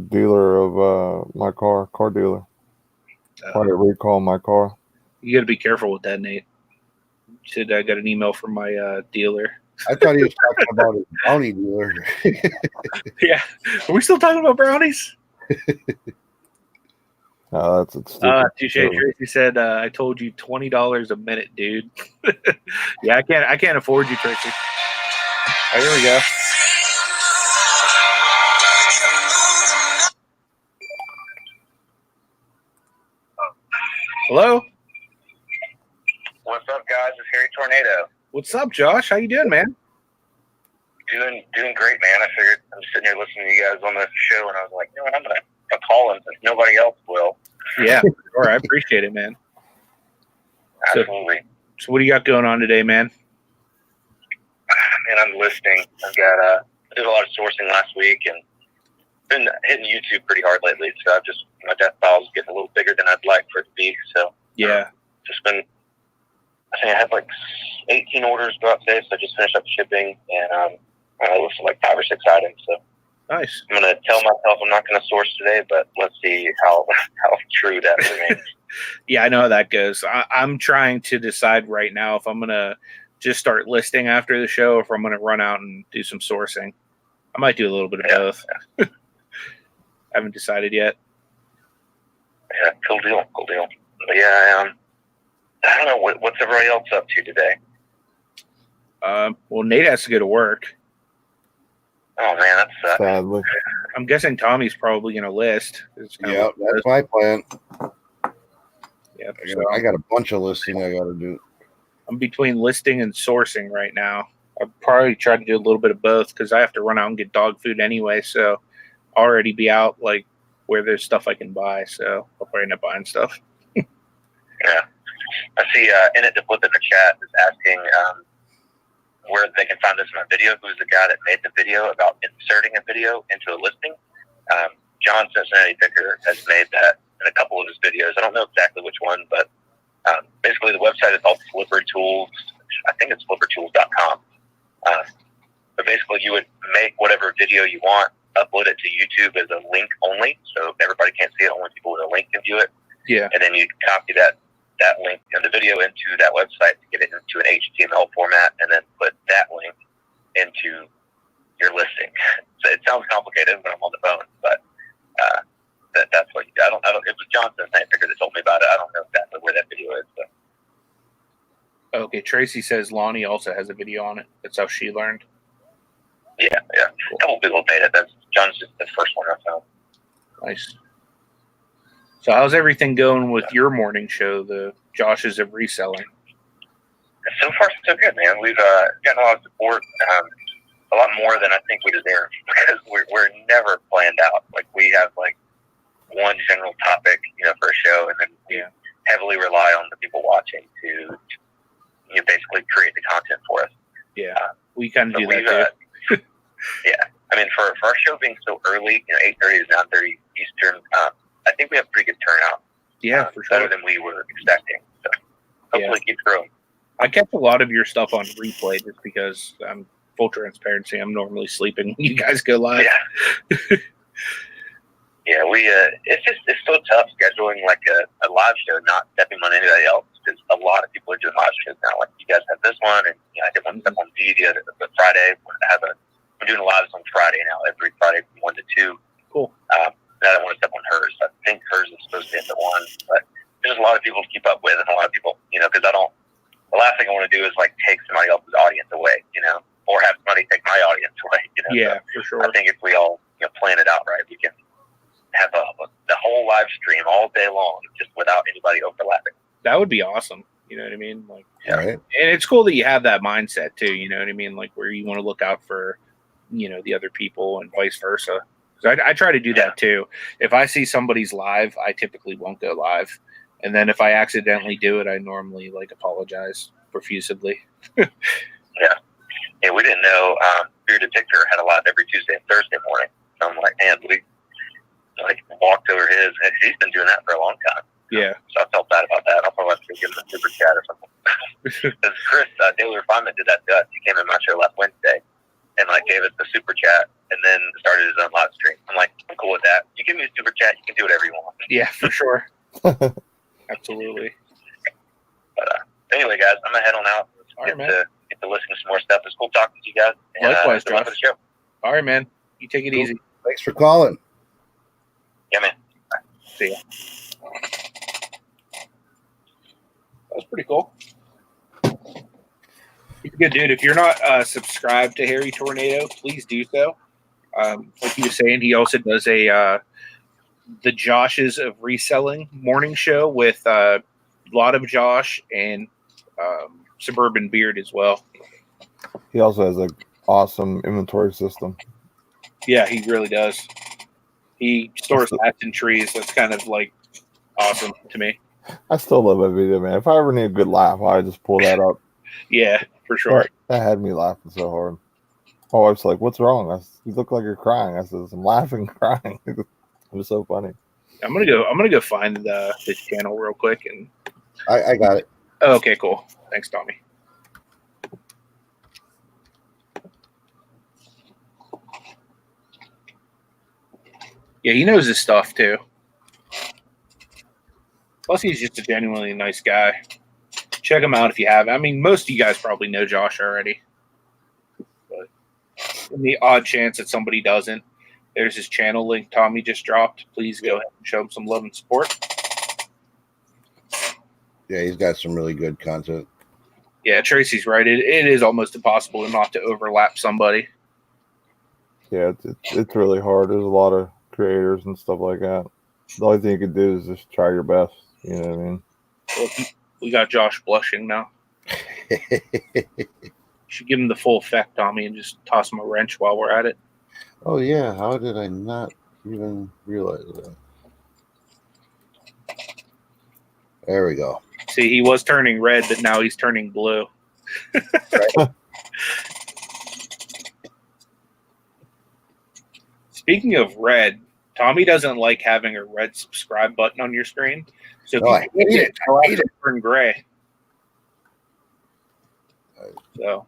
Speaker 2: dealer of my car dealer. Trying to recall my car.
Speaker 3: You got to be careful with that, Nate. Said I got an email from my dealer.
Speaker 1: I thought he was talking about his brownie dealer.
Speaker 3: Yeah. Are we still talking about brownies?
Speaker 2: Oh, that's stupid.
Speaker 3: Touche. Tracy said, "I told you $20 a minute, dude." Yeah, I can't afford you, Tracy. Oh, here we go. Hello.
Speaker 4: What's up, guys? It's Harry Tornado.
Speaker 3: What's up, Josh? How you doing, man?
Speaker 4: Doing great, man. I figured I'm sitting here listening to you guys on the show, and I was like, you know what, I'm gonna call him since nobody else will.
Speaker 3: Yeah, sure. I appreciate it, man.
Speaker 4: Absolutely.
Speaker 3: So what do you got going on today, man?
Speaker 4: And I'm listening. I've got I did a lot of sourcing last week, and been hitting YouTube pretty hard lately. So I've just my death file's getting a little bigger than I'd like for it to be. So
Speaker 3: Yeah.
Speaker 4: Just been. I think I had like 18 orders go out today, so I just finished up shipping, and I listed like 5 or 6 items. So
Speaker 3: Nice.
Speaker 4: I'm gonna tell myself I'm not gonna source today, but let's see how true that remains.
Speaker 3: Yeah, I know how that goes. I'm trying to decide right now if I'm gonna just start listing after the show, or if I'm gonna run out and do some sourcing. I might do a little bit of both. I haven't decided yet.
Speaker 4: Yeah, cool deal. But yeah, I don't know what's everybody else up to today.
Speaker 3: Well, Nate has to go to work.
Speaker 4: Oh man, that sucks.
Speaker 2: Sadly.
Speaker 3: I'm guessing Tommy's probably gonna list.
Speaker 1: Yeah, that's my plan.
Speaker 3: Yeah,
Speaker 1: I got a bunch of listing I got to do.
Speaker 3: I'm between listing and sourcing right now. I'll probably try to do a little bit of both because I have to run out and get dog food anyway. So I'll already be out like where there's stuff I can buy. So I'll probably end up buying stuff.
Speaker 4: Yeah, I see. In it, to flip in the chat is asking where they can find this in my video. Who's the guy that made the video about inserting a video into a listing? John Cincinnati Picker has made that in a couple of his videos. I don't know exactly which one, but basically the website is called Flipper Tools. I think it's flippertools.com. But basically you would make whatever video you want, upload it to YouTube as a link only, so everybody can't see it, only people with a link can view it.
Speaker 3: Yeah.
Speaker 4: And then you copy that link and the video into that website to get it into an HTML format, and then put that link into your listing. So it sounds complicated when I'm on the phone, but that's what you do. I don't. It was Johnson I figured that told me about it. I don't know exactly where that video is. But.
Speaker 3: Okay. Tracy says Lonnie also has a video on it. That's how she learned.
Speaker 4: Yeah. Cool. A couple people made it. That's John's just the first one I found.
Speaker 3: Nice. So how's everything going with your morning show, the Joshes of Reselling?
Speaker 4: So far, so good, man. We've gotten a lot of support, a lot more than I think we deserve, because we're never planned out. Like, we have like one general topic, for a show, and then we heavily rely on the people watching to basically create the content for us.
Speaker 3: Yeah, we kind of do that too.
Speaker 4: Yeah, I mean, for our show being so early, 8:30 to 9:30 Eastern, I think we have pretty good turnout.
Speaker 3: Yeah, for sure.
Speaker 4: Better than we were expecting. So hopefully it keeps growing.
Speaker 3: I kept a lot of your stuff on replay just because I'm full transparency. I'm normally sleeping when you guys go live.
Speaker 4: Yeah. Yeah, it's so tough scheduling like a live show, not stepping on anybody else, because a lot of people are doing live shows now. Like, you guys have this one, and I did one step on V the Friday. I'm doing lives on Friday now, every Friday from 1 to 2.
Speaker 3: Cool.
Speaker 4: I don't want to step on hers. I think hers is supposed to be at 1, but there's a lot of people to keep up with, and a lot of people, because the last thing I want to do is like take somebody else's audience away, or have somebody take my audience away,
Speaker 3: Yeah,
Speaker 4: so
Speaker 3: for sure.
Speaker 4: I think if we all plan it out right, we can have the whole live stream all day long, just without anybody overlapping.
Speaker 3: That would be awesome. You know what I mean? Like,
Speaker 1: Right.
Speaker 3: and it's cool that you have that mindset too. You know what I mean? Like, where you want to look out for, the other people and vice versa. So I try to do that too. If I see somebody's live, I typically won't go live. And then if I accidentally do it, I normally apologize profusely.
Speaker 4: Yeah, we didn't know Bearded Picture had a live every Tuesday and Thursday morning. So I'm like, man, we walked over his, and he's been doing that for a long time.
Speaker 3: Yeah.
Speaker 4: So I felt bad about that. I'll probably have to give him a super chat or something. Because Chris, Daily Refinement, did that to us. He came in my show last Wednesday and gave us the super chat, and then started his own live stream. I'm like, I'm cool with that. You give me a super chat, you can do whatever you want.
Speaker 3: Yeah, for sure. Absolutely.
Speaker 4: But anyway, guys, I'm gonna head on out.
Speaker 3: All right, man.
Speaker 4: Get to listen to some more stuff. It's cool talking to you guys. And,
Speaker 3: Likewise,
Speaker 4: good luck
Speaker 3: Josh.
Speaker 4: with the show.
Speaker 3: All right, man. You take it
Speaker 1: Cool.
Speaker 3: easy.
Speaker 1: Thanks for calling.
Speaker 4: Yeah, man.
Speaker 3: See ya. That was pretty cool. He's a good dude. If you're not subscribed to Harry Tornado, please do so. Like he was saying, he also does the Joshes of Reselling morning show with a lot of Josh and Suburban Beard as well.
Speaker 2: He also has an awesome inventory system.
Speaker 3: Yeah, he really does. He stores hats and trees. That's kind of like awesome to me.
Speaker 2: I still love that video, man. If I ever need a good laugh, I just pull that up.
Speaker 3: Yeah, for sure.
Speaker 2: That had me laughing so hard. My wife's like, "What's wrong?" You look like you're crying. I said, "I'm laughing, crying." It was so funny.
Speaker 3: I'm gonna go find his channel real quick and.
Speaker 1: I got it.
Speaker 3: Oh, okay, cool. Thanks, Tommy. Yeah, he knows his stuff too. Plus, he's just a genuinely nice guy. Check him out if you haven't. I mean, most of you guys probably know Josh already. But in the odd chance that somebody doesn't, there's his channel link Tommy just dropped. Please go ahead and show him some love and support.
Speaker 1: Yeah, he's got some really good content.
Speaker 3: Yeah, Tracy's right. It is almost impossible not to overlap somebody.
Speaker 2: Yeah, it's really hard. There's a lot of creators and stuff like that. The only thing you can do is just try your best. You know what I mean?
Speaker 3: Well, we got Josh blushing now. You should give him the full effect, Tommy, and just toss him a wrench while we're at it.
Speaker 1: Oh, yeah. How did I not even realize that? There we go.
Speaker 3: See, he was turning red, but now he's turning blue. Speaking of red, Tommy doesn't like having a red subscribe button on your screen. So if
Speaker 1: I
Speaker 3: you
Speaker 1: hate it.
Speaker 3: it'll actually turn gray. So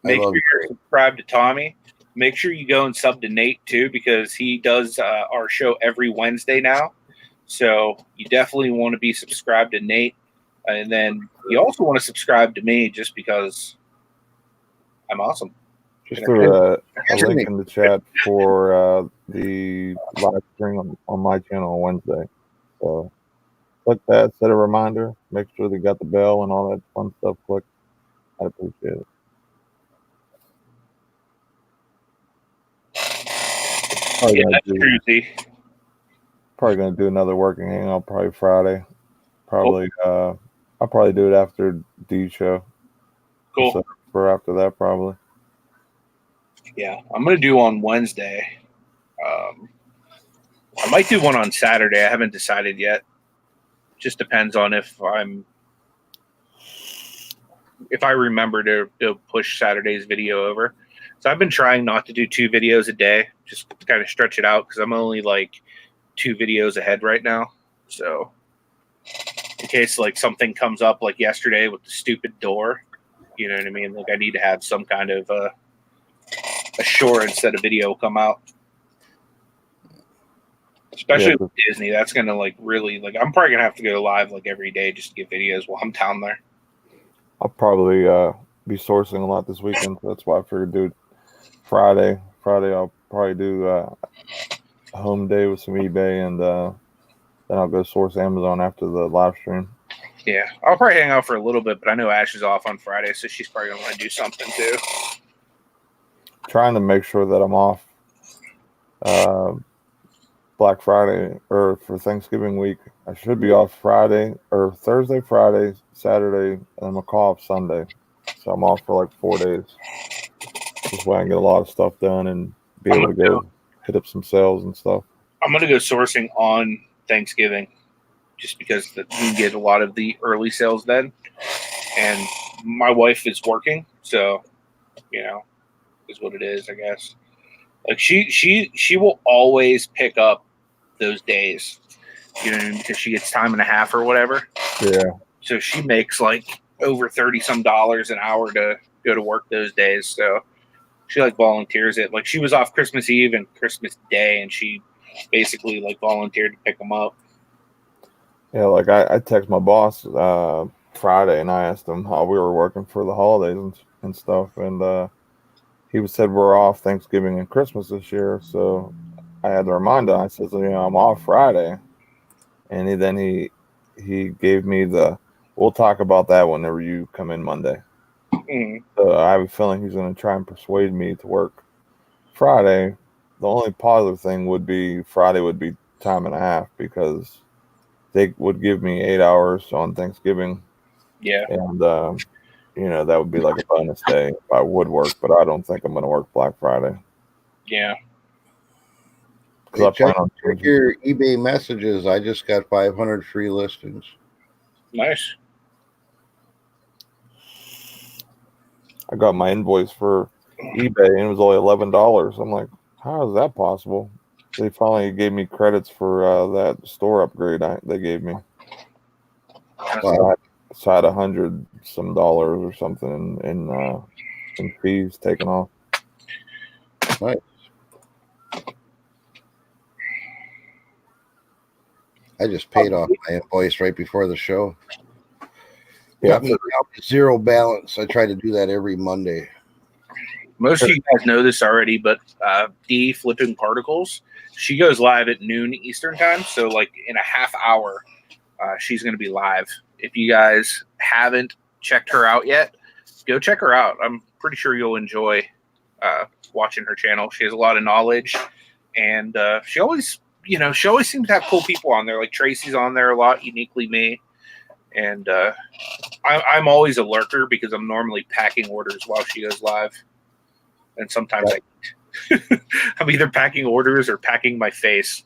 Speaker 3: make sure you're subscribed to Tommy. Make sure you go and sub to Nate too, because he does our show every Wednesday now. So you definitely want to be subscribed to Nate. And then you also want to subscribe to me just because I'm awesome.
Speaker 2: Just threw a link in the chat for the live stream on my channel on Wednesday. So click that, set a reminder, make sure they got the bell and all that fun stuff. Click. I appreciate it.
Speaker 3: Yeah, that's true, Z.
Speaker 2: Probably gonna do another working hangout probably Friday. Probably I'll probably do it after D show.
Speaker 3: Cool.
Speaker 2: So for after that probably.
Speaker 3: Yeah, I'm gonna do on Wednesday. I might do one on Saturday. I haven't decided yet. Just depends on if I remember to push Saturday's video over. So I've been trying not to do 2 videos a day, just to kind of stretch it out because I'm only like 2 videos ahead right now. So in case like something comes up like yesterday with the stupid door, you know what I mean? Like I need to have some kind of assurance that a video will come out. Especially with Disney, that's gonna like really like I'm probably gonna have to go live like every day just to get videos while I'm down there.
Speaker 2: I'll probably be sourcing a lot this weekend, so that's why I figured do it Friday. Friday I'll probably do a home day with some eBay, and then I'll go source Amazon after the live stream.
Speaker 3: Yeah, I'll probably hang out for a little bit, but I know Ash is off on Friday, so she's probably gonna want to do something too.
Speaker 2: Trying to make sure that I'm off Black Friday or for Thanksgiving week. I should be off Friday or Thursday, Friday, Saturday, and I'm gonna call off Sunday. So I'm off for like 4 days. This way I can get a lot of stuff done and be able to go hit up some sales and stuff.
Speaker 3: I'm gonna go sourcing on Thanksgiving just because you can get a lot of the early sales then. And my wife is working, so you know, is what it is, I guess. Like she will always pick up those days, you know, because she gets time and a half or whatever.
Speaker 2: Yeah.
Speaker 3: So she makes like over $30 some an hour to go to work those days. So she like volunteers it. Like she was off Christmas Eve and Christmas Day, and she basically like volunteered to pick them up.
Speaker 2: Yeah, like I text my boss Friday and I asked him how we were working for the holidays, and and stuff. And he said we're off Thanksgiving and Christmas this year, so I had to remind him. I said, I'm off Friday, and he gave me we'll talk about that whenever you come in Monday.
Speaker 3: Mm.
Speaker 2: So I have a feeling he's going to try and persuade me to work Friday. The only positive thing would be Friday would be time and a half, because they would give me 8 hours on Thanksgiving.
Speaker 3: Yeah.
Speaker 2: And, that would be like a bonus day if I would work, but I don't think I'm going to work Black Friday.
Speaker 3: Yeah.
Speaker 2: Because
Speaker 1: Check your eBay messages. I just got 500 free listings.
Speaker 3: Nice.
Speaker 2: I got my invoice for eBay and it was only $11. I'm like, how is that possible? They finally gave me credits for that store upgrade they gave me. So I had $100 some or something in fees taken off.
Speaker 1: Nice. I just paid off my invoice right before the show.
Speaker 2: Yeah,
Speaker 1: Got me zero balance. I try to do that every Monday.
Speaker 3: Most of you guys know this already, but D Flipping Particles, she goes live at noon Eastern time. So like in a half hour, she's going to be live. If you guys haven't checked her out yet, go check her out. I'm pretty sure you'll enjoy watching her channel. She has a lot of knowledge, and she always seems to have cool people on there. Like Tracy's on there a lot, uniquely me. And I'm always a lurker because I'm normally packing orders while she goes live. And sometimes I'm either packing orders or packing my face.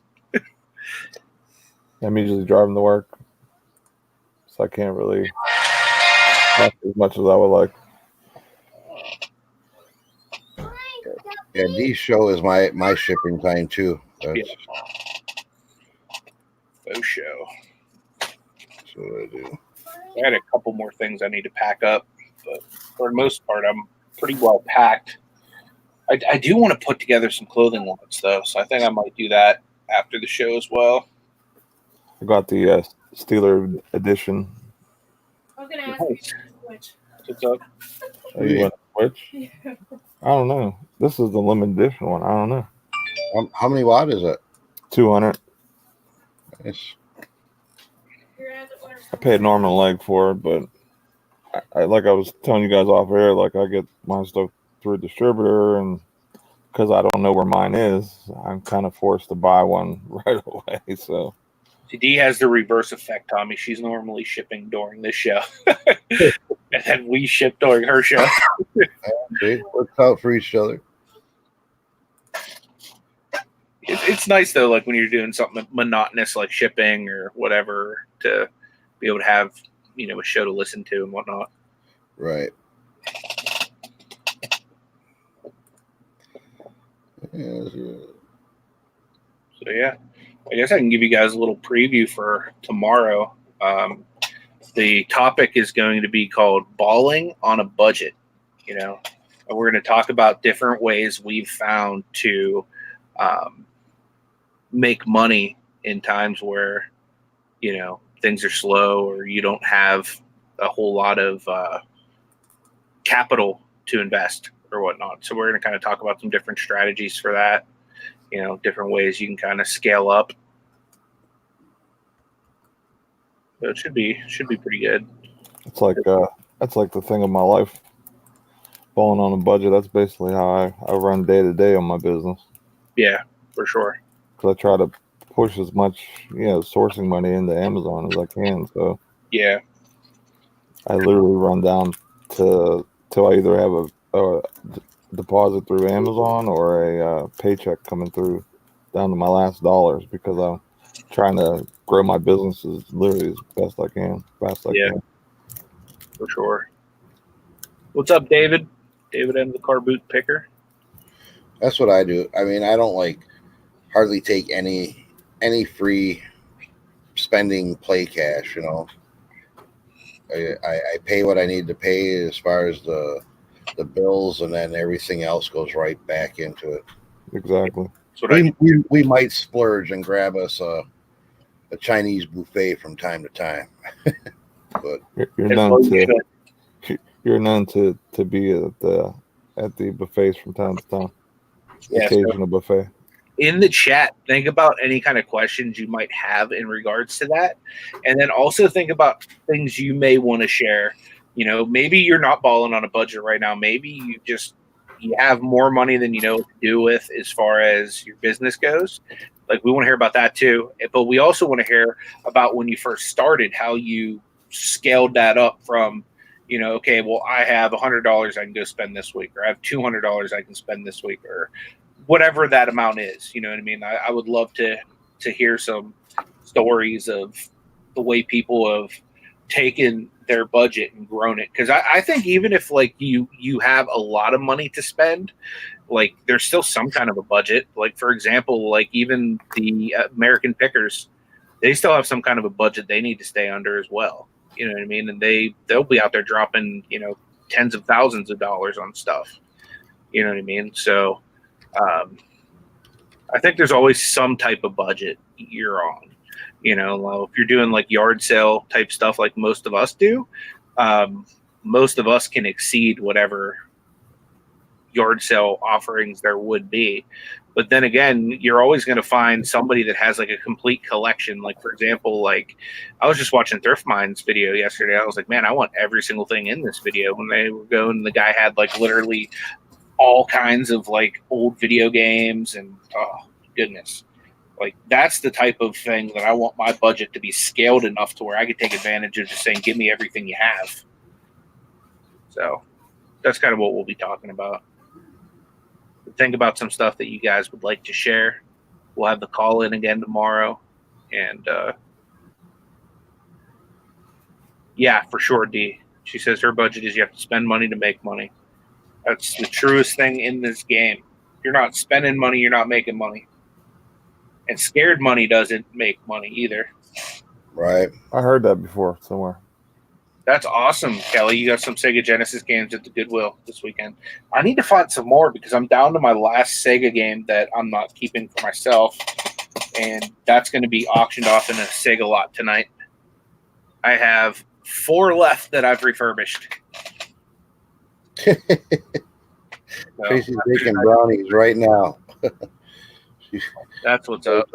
Speaker 2: I'm usually driving to work, so I can't really pack as much as I would like.
Speaker 1: Yeah, D's show is my shipping time too. That's
Speaker 3: show.
Speaker 1: That's what I do.
Speaker 3: I had a couple more things I need to pack up, but for the most part, I'm pretty well packed. I do want to put together some clothing lines, though, so I think I might do that after the show as well.
Speaker 2: I got the Steeler edition.
Speaker 5: I was going to ask you which.
Speaker 3: What's up?
Speaker 2: Oh, you want to switch? Yeah. I don't know. This is the limited edition one. I don't know.
Speaker 1: How many watt is it?
Speaker 2: 200.
Speaker 1: Nice.
Speaker 2: I paid an arm and a leg for it, but I like I was telling you guys off air, like I get my stuff through a distributor, and because I don't know where mine is, I'm kind of forced to buy one right away. So
Speaker 3: D has the reverse effect, Tommy. She's normally shipping during this show, and then we ship during her show.
Speaker 1: See, works out for each other.
Speaker 3: It's nice though, like when you're doing something monotonous like shipping or whatever, to be able to have a show to listen to and whatnot.
Speaker 1: Right.
Speaker 3: So yeah, I guess I can give you guys a little preview for tomorrow. The topic is going to be called balling on a budget. And we're going to talk about different ways we've found to make money in times where things are slow or you don't have a whole lot of capital to invest or whatnot. So we're going to kind of talk about some different strategies for that, different ways you can kind of scale up. So it should be pretty good.
Speaker 2: it's like that's like the thing of my life. Falling on a budget. That's basically how I run day to day on my business.
Speaker 3: Yeah, for sure.
Speaker 2: Because I try to push as much sourcing money into Amazon as I can. So
Speaker 3: yeah,
Speaker 2: I literally run down till I either have a deposit through Amazon or a paycheck coming through down to my last dollars, because I'm trying to grow my business as literally as best I can, fast I can.
Speaker 3: For sure. What's up, David? David and the car boot picker.
Speaker 1: That's what I do. I mean, I don't hardly take any free spending play cash. I pay what I need to pay as far as the bills, and then everything else goes right back into it.
Speaker 2: Exactly.
Speaker 1: We might splurge and grab us a Chinese buffet from time to time, but
Speaker 2: you're known you're known to be at the buffets from time to time.
Speaker 3: Yeah,
Speaker 2: Occasional buffet.
Speaker 3: In the chat, think about any kind of questions you might have in regards to that. And then also think about things you may want to share. You know, maybe you're not balling on a budget right now. Maybe you have more money than you know what to do with as far as your business goes. Like, we want to hear about that too. But we also want to hear about when you first started, how you scaled that up from, you know, okay, well, I have $100 I can go spend this week, or I have $200 I can spend this week, or whatever that amount is. You know what I mean? I would love to hear some stories of the way people have taken their budget and grown it. Because I think even if like you have a lot of money to spend, like there's still some kind of a budget. Like, for example, like even the American Pickers, they still have some kind of a budget they need to stay under as well. You know what I mean? And they'll be out there dropping, you know, tens of thousands of dollars on stuff. You know what I mean? So I think there's always some type of budget you're on. You know, if you're doing like yard sale type stuff like most of us do, most of us can exceed whatever yard sale offerings there would be. But then again, you're always going to find somebody that has like a complete collection. Like, for example, like I was just watching Thrift Mind's video yesterday. I was like, man, I want every single thing in this video. When they were going, the guy had like literally all kinds of like old video games, and oh goodness, like that's the type of thing that I want my budget to be scaled enough to where I could take advantage of, just saying, give me everything you have. So that's kind of what we'll be talking about. Think about some stuff that you guys would like to share. We'll have the call in again tomorrow, and yeah, for sure. D, she says her budget is you have to spend money to make money. That's the truest thing in this game. If you're not spending money, you're not making money. And scared money doesn't make money either.
Speaker 1: Right.
Speaker 2: I heard that before somewhere.
Speaker 3: That's awesome, Kelly. You got some Sega Genesis games at the Goodwill this weekend. I need to find some more because I'm down to my last Sega game that I'm not keeping for myself. And that's going to be auctioned off in a Sega lot tonight. I have 4 left that I've refurbished.
Speaker 1: Tracy's making brownies right now.
Speaker 3: That's what's up.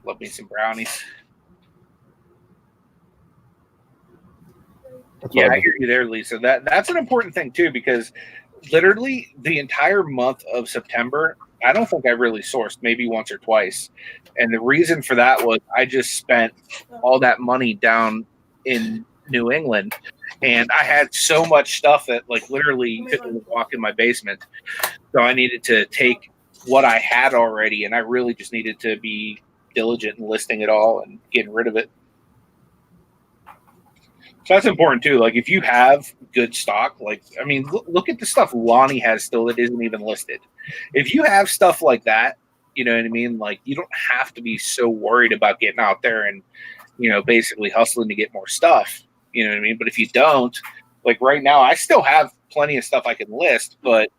Speaker 3: Love me some brownies. Yeah, I hear you there, Lisa. That's an important thing too, because literally the entire month of September, I don't think I really sourced, maybe once or twice. And the reason for that was I just spent all that money down in New England, and I had so much stuff that like literally couldn't walk in my basement. So I needed to take what I had already, and I really just needed to be diligent in listing it all and getting rid of it. So that's important too. Like if you have good stock, like, I mean, look at the stuff Lonnie has still that isn't even listed. If you have stuff like that, you know what I mean? Like you don't have to be so worried about getting out there and, you know, basically hustling to get more stuff. You know what I mean? But if you don't, like right now, I still have plenty of stuff I can list, but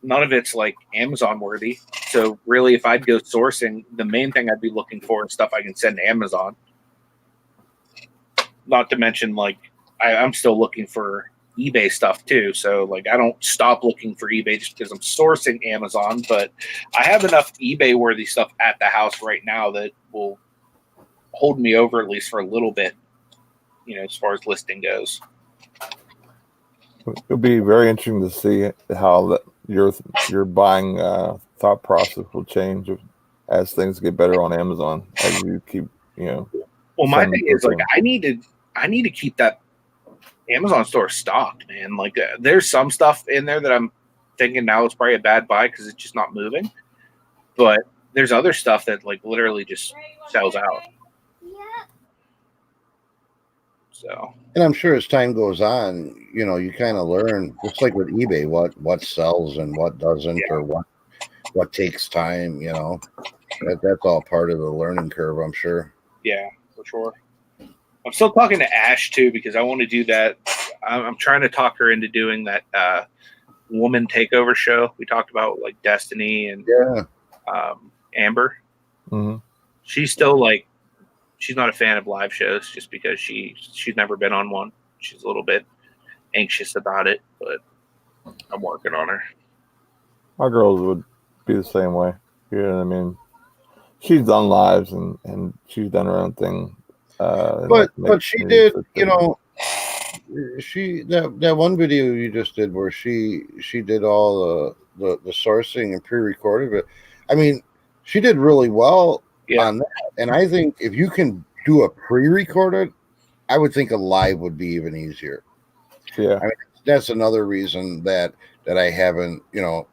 Speaker 3: none of it's like Amazon worthy. So really, if I'd go sourcing, the main thing I'd be looking for is stuff I can send to Amazon. Not to mention, like, I'm still looking for eBay stuff too. So like, I don't stop looking for eBay just because I'm sourcing Amazon, but I have enough eBay worthy stuff at the house right now that will hold me over at least for a little bit, you know, as far as listing goes.
Speaker 2: It'll be very interesting to see how your buying thought process will change as things get better on Amazon, as you keep, you know.
Speaker 3: Well, my thing is like I need to keep that Amazon store stocked, man. Like there's some stuff in there that I'm thinking now is probably a bad buy because it's just not moving, but there's other stuff that like literally just sells out. So,
Speaker 1: and I'm sure as time goes on, you know, you kind of learn, just like with eBay, what sells and what doesn't, or what takes time. You know, that's all part of the learning curve, I'm sure.
Speaker 3: Yeah, for sure. I'm still talking to Ash too because I want to do that. I'm trying to talk her into doing that woman takeover show we talked about, like Destiny and Amber.
Speaker 2: Mm-hmm.
Speaker 3: She's still like she's not a fan of live shows just because she's never been on one. She's a little bit anxious about it, but I'm working on her.
Speaker 2: My girls would be the same way. You know what I mean? She's done lives and she's done her own thing.
Speaker 1: But she did, you know, that one video you just did where she did all the sourcing and pre-recorded it. I mean, she did really well on that. And I think if you can do a pre-recorded, I would think a live would be even easier.
Speaker 2: Yeah.
Speaker 1: I mean, that's another reason that I haven't, you know,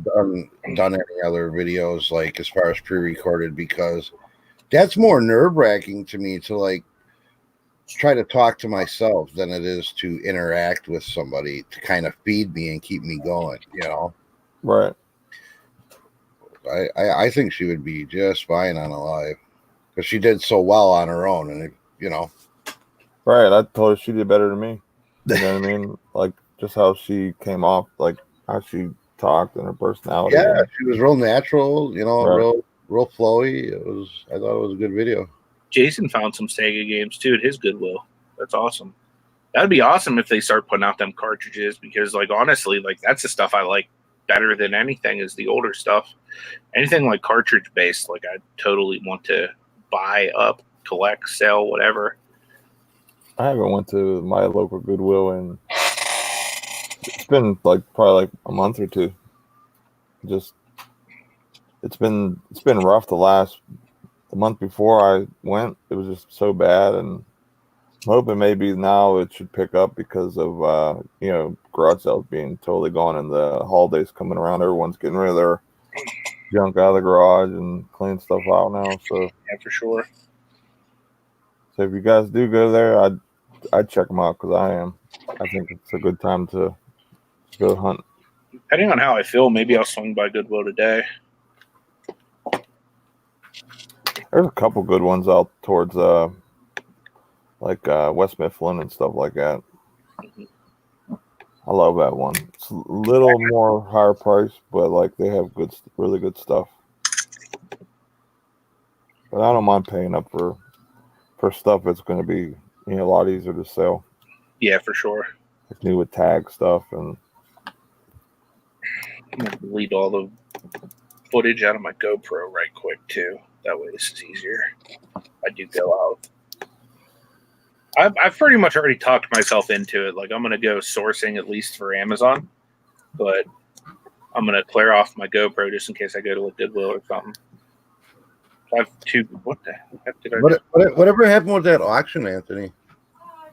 Speaker 1: done any other videos like as far as pre-recorded, because that's more nerve-wracking to me to like try to talk to myself than it is to interact with somebody to kind of feed me and keep me going, you know.
Speaker 2: Right.
Speaker 1: I think she would be just fine on a live because she did so well on her own, and it, you know.
Speaker 2: Right. I told her she did better than me. You know what I mean? Like just how she came off, like how she talked and her personality.
Speaker 1: Yeah, she was real natural, you know,
Speaker 2: Right.
Speaker 1: real flowy. I thought it was a good video.
Speaker 3: Jason found some Sega games too at his Goodwill. That's awesome. That'd be awesome if they start putting out them cartridges, because like honestly, like that's the stuff I like better than anything is the older stuff. Anything like cartridge based, like I totally want to buy up, collect, sell, whatever.
Speaker 2: I haven't went to my local Goodwill and it's been like probably like a month or two. Just it's been rough. The month before I went, it was just so bad, and I'm hoping maybe now it should pick up because of you know, garage sales being totally gone and the holidays coming around. Everyone's getting rid of their junk out of the garage and clean stuff out now. So
Speaker 3: Yeah, for sure.
Speaker 2: So if you guys do go there, I'd check them out because I think it's a good time to go hunt.
Speaker 3: Depending on how I feel, maybe I'll swing by Goodwill today.
Speaker 2: There's a couple good ones out towards West Mifflin and stuff like that. I love that one. It's a little more higher price, but like they have really good stuff. But I don't mind paying up for stuff that's going to be, you know, a lot easier to sell.
Speaker 3: Yeah, for sure.
Speaker 2: Like new with tag stuff, and
Speaker 3: I'm gonna delete all the footage out of my GoPro right quick too. That way this is easier. I do go out. I've pretty much already talked myself into it. Like I'm gonna go sourcing at least for Amazon, but I'm gonna clear off my GoPro just in case I go to a Goodwill or something. I have two. What the heck did I do?
Speaker 1: Whatever happened with that auction, Anthony?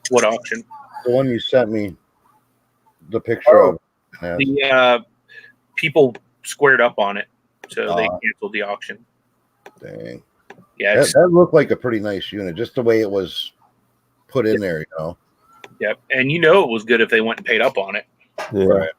Speaker 3: What auction?
Speaker 1: The one you sent me the picture of. Yeah.
Speaker 3: The people squared up on it, so they canceled the auction.
Speaker 1: Dang.
Speaker 3: Yeah,
Speaker 1: that looked like a pretty nice unit, just the way it was put in there, you know.
Speaker 3: Yep, and you know it was good if they went and paid up on it.
Speaker 2: yeah.
Speaker 1: Right.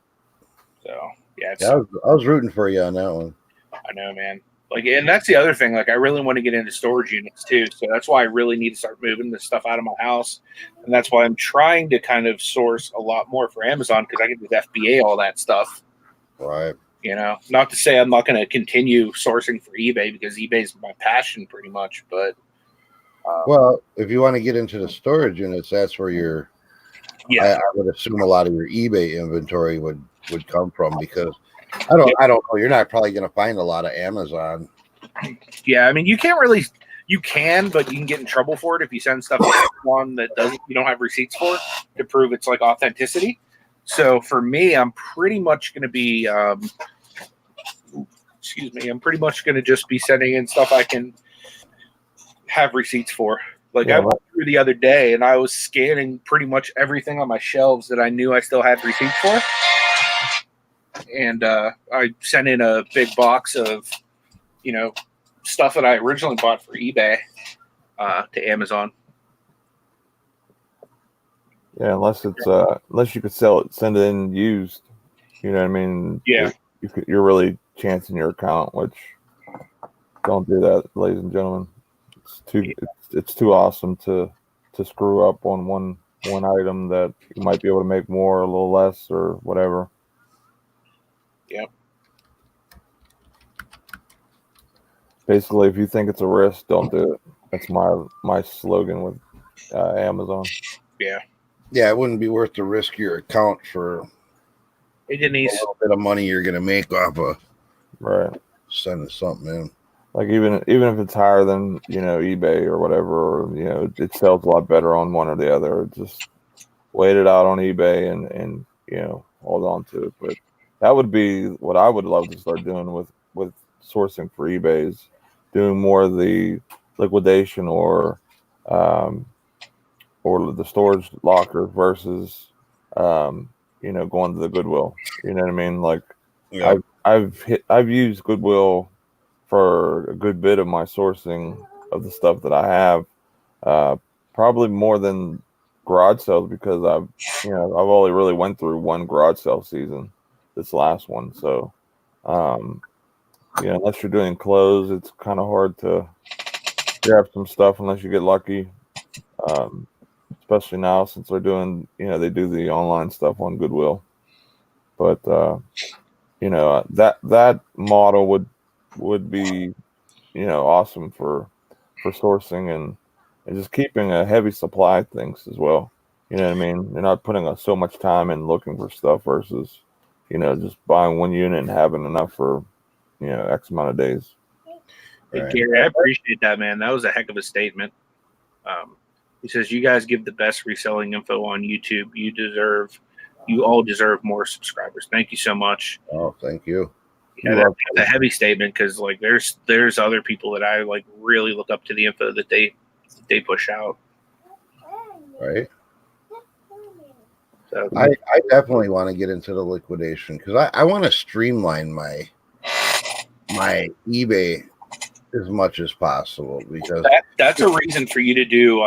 Speaker 3: So yeah,
Speaker 1: I was rooting for you on that one.
Speaker 3: I know, man. Like, and that's the other thing. Like, I really want to get into storage units too. So that's why I really need to start moving this stuff out of my house, and that's why I'm trying to kind of source a lot more for Amazon because I can just FBA all that stuff.
Speaker 1: Right.
Speaker 3: You know, not to say I'm not going to continue sourcing for eBay because eBay's my passion pretty much, but
Speaker 1: well, if you want to get into the storage units, that's where your I would assume a lot of your eBay inventory would come from, because I don't know. You're not probably going to find a lot of Amazon.
Speaker 3: Yeah, I mean, you can, but you can get in trouble for it if you send stuff on that you don't have receipts for to prove it's like authenticity. So for me, I'm pretty much going to be, I'm pretty much going to just be sending in stuff I can have receipts for. Like I went through the other day and I was scanning pretty much everything on my shelves that I knew I still had receipts for. And I sent in a big box of, you know, stuff that I originally bought for eBay to Amazon.
Speaker 2: Yeah, unless you could send it in used, you know what I mean?
Speaker 3: Yeah.
Speaker 2: You're really chancing your account, which don't do that, ladies and gentlemen. It's too awesome to screw up on one item that you might be able to make more, a little less, or whatever.
Speaker 3: Yep.
Speaker 2: Basically, if you think it's a risk, don't do it. That's my slogan with Amazon.
Speaker 3: Yeah.
Speaker 1: Yeah, it wouldn't be worth the risk your account for
Speaker 3: Hey,
Speaker 1: a
Speaker 3: Denise.
Speaker 1: little bit of money you're gonna make off of
Speaker 2: Right.
Speaker 1: sending something in.
Speaker 2: Like even if it's higher than eBay or whatever, or it sells a lot better on one or the other. Just wait it out on eBay and hold on to it. But that would be what I would love to start doing with sourcing for eBay, is doing more of the liquidation um, or the storage locker versus going to the Goodwill. You know what I mean? Like
Speaker 1: Yeah,
Speaker 2: I've used Goodwill for a good bit of my sourcing of the stuff that I have, probably more than garage sales, because I've only really went through one garage sale season, this last one. So, unless you're doing clothes, it's kind of hard to grab some stuff unless you get lucky. Um, Especially now since they're doing, they do the online stuff on Goodwill. But that model would be awesome for sourcing and just keeping a heavy supply of things as well. You know what I mean? You're not putting so much time in looking for stuff versus just buying one unit and having enough for X amount of days.
Speaker 3: Hey,
Speaker 1: right.
Speaker 3: Gary, I appreciate that, man. That was a heck of a statement. He says, you guys give the best reselling info on YouTube. You all deserve more subscribers. Thank you so much.
Speaker 1: Oh, thank you.
Speaker 3: Yeah, that's a heavy statement, because like there's other people that I like really look up to the info that they push out.
Speaker 1: Right.
Speaker 3: So
Speaker 1: I definitely want to get into the liquidation because I want to streamline my eBay as much as possible, because
Speaker 3: that's a reason for you to do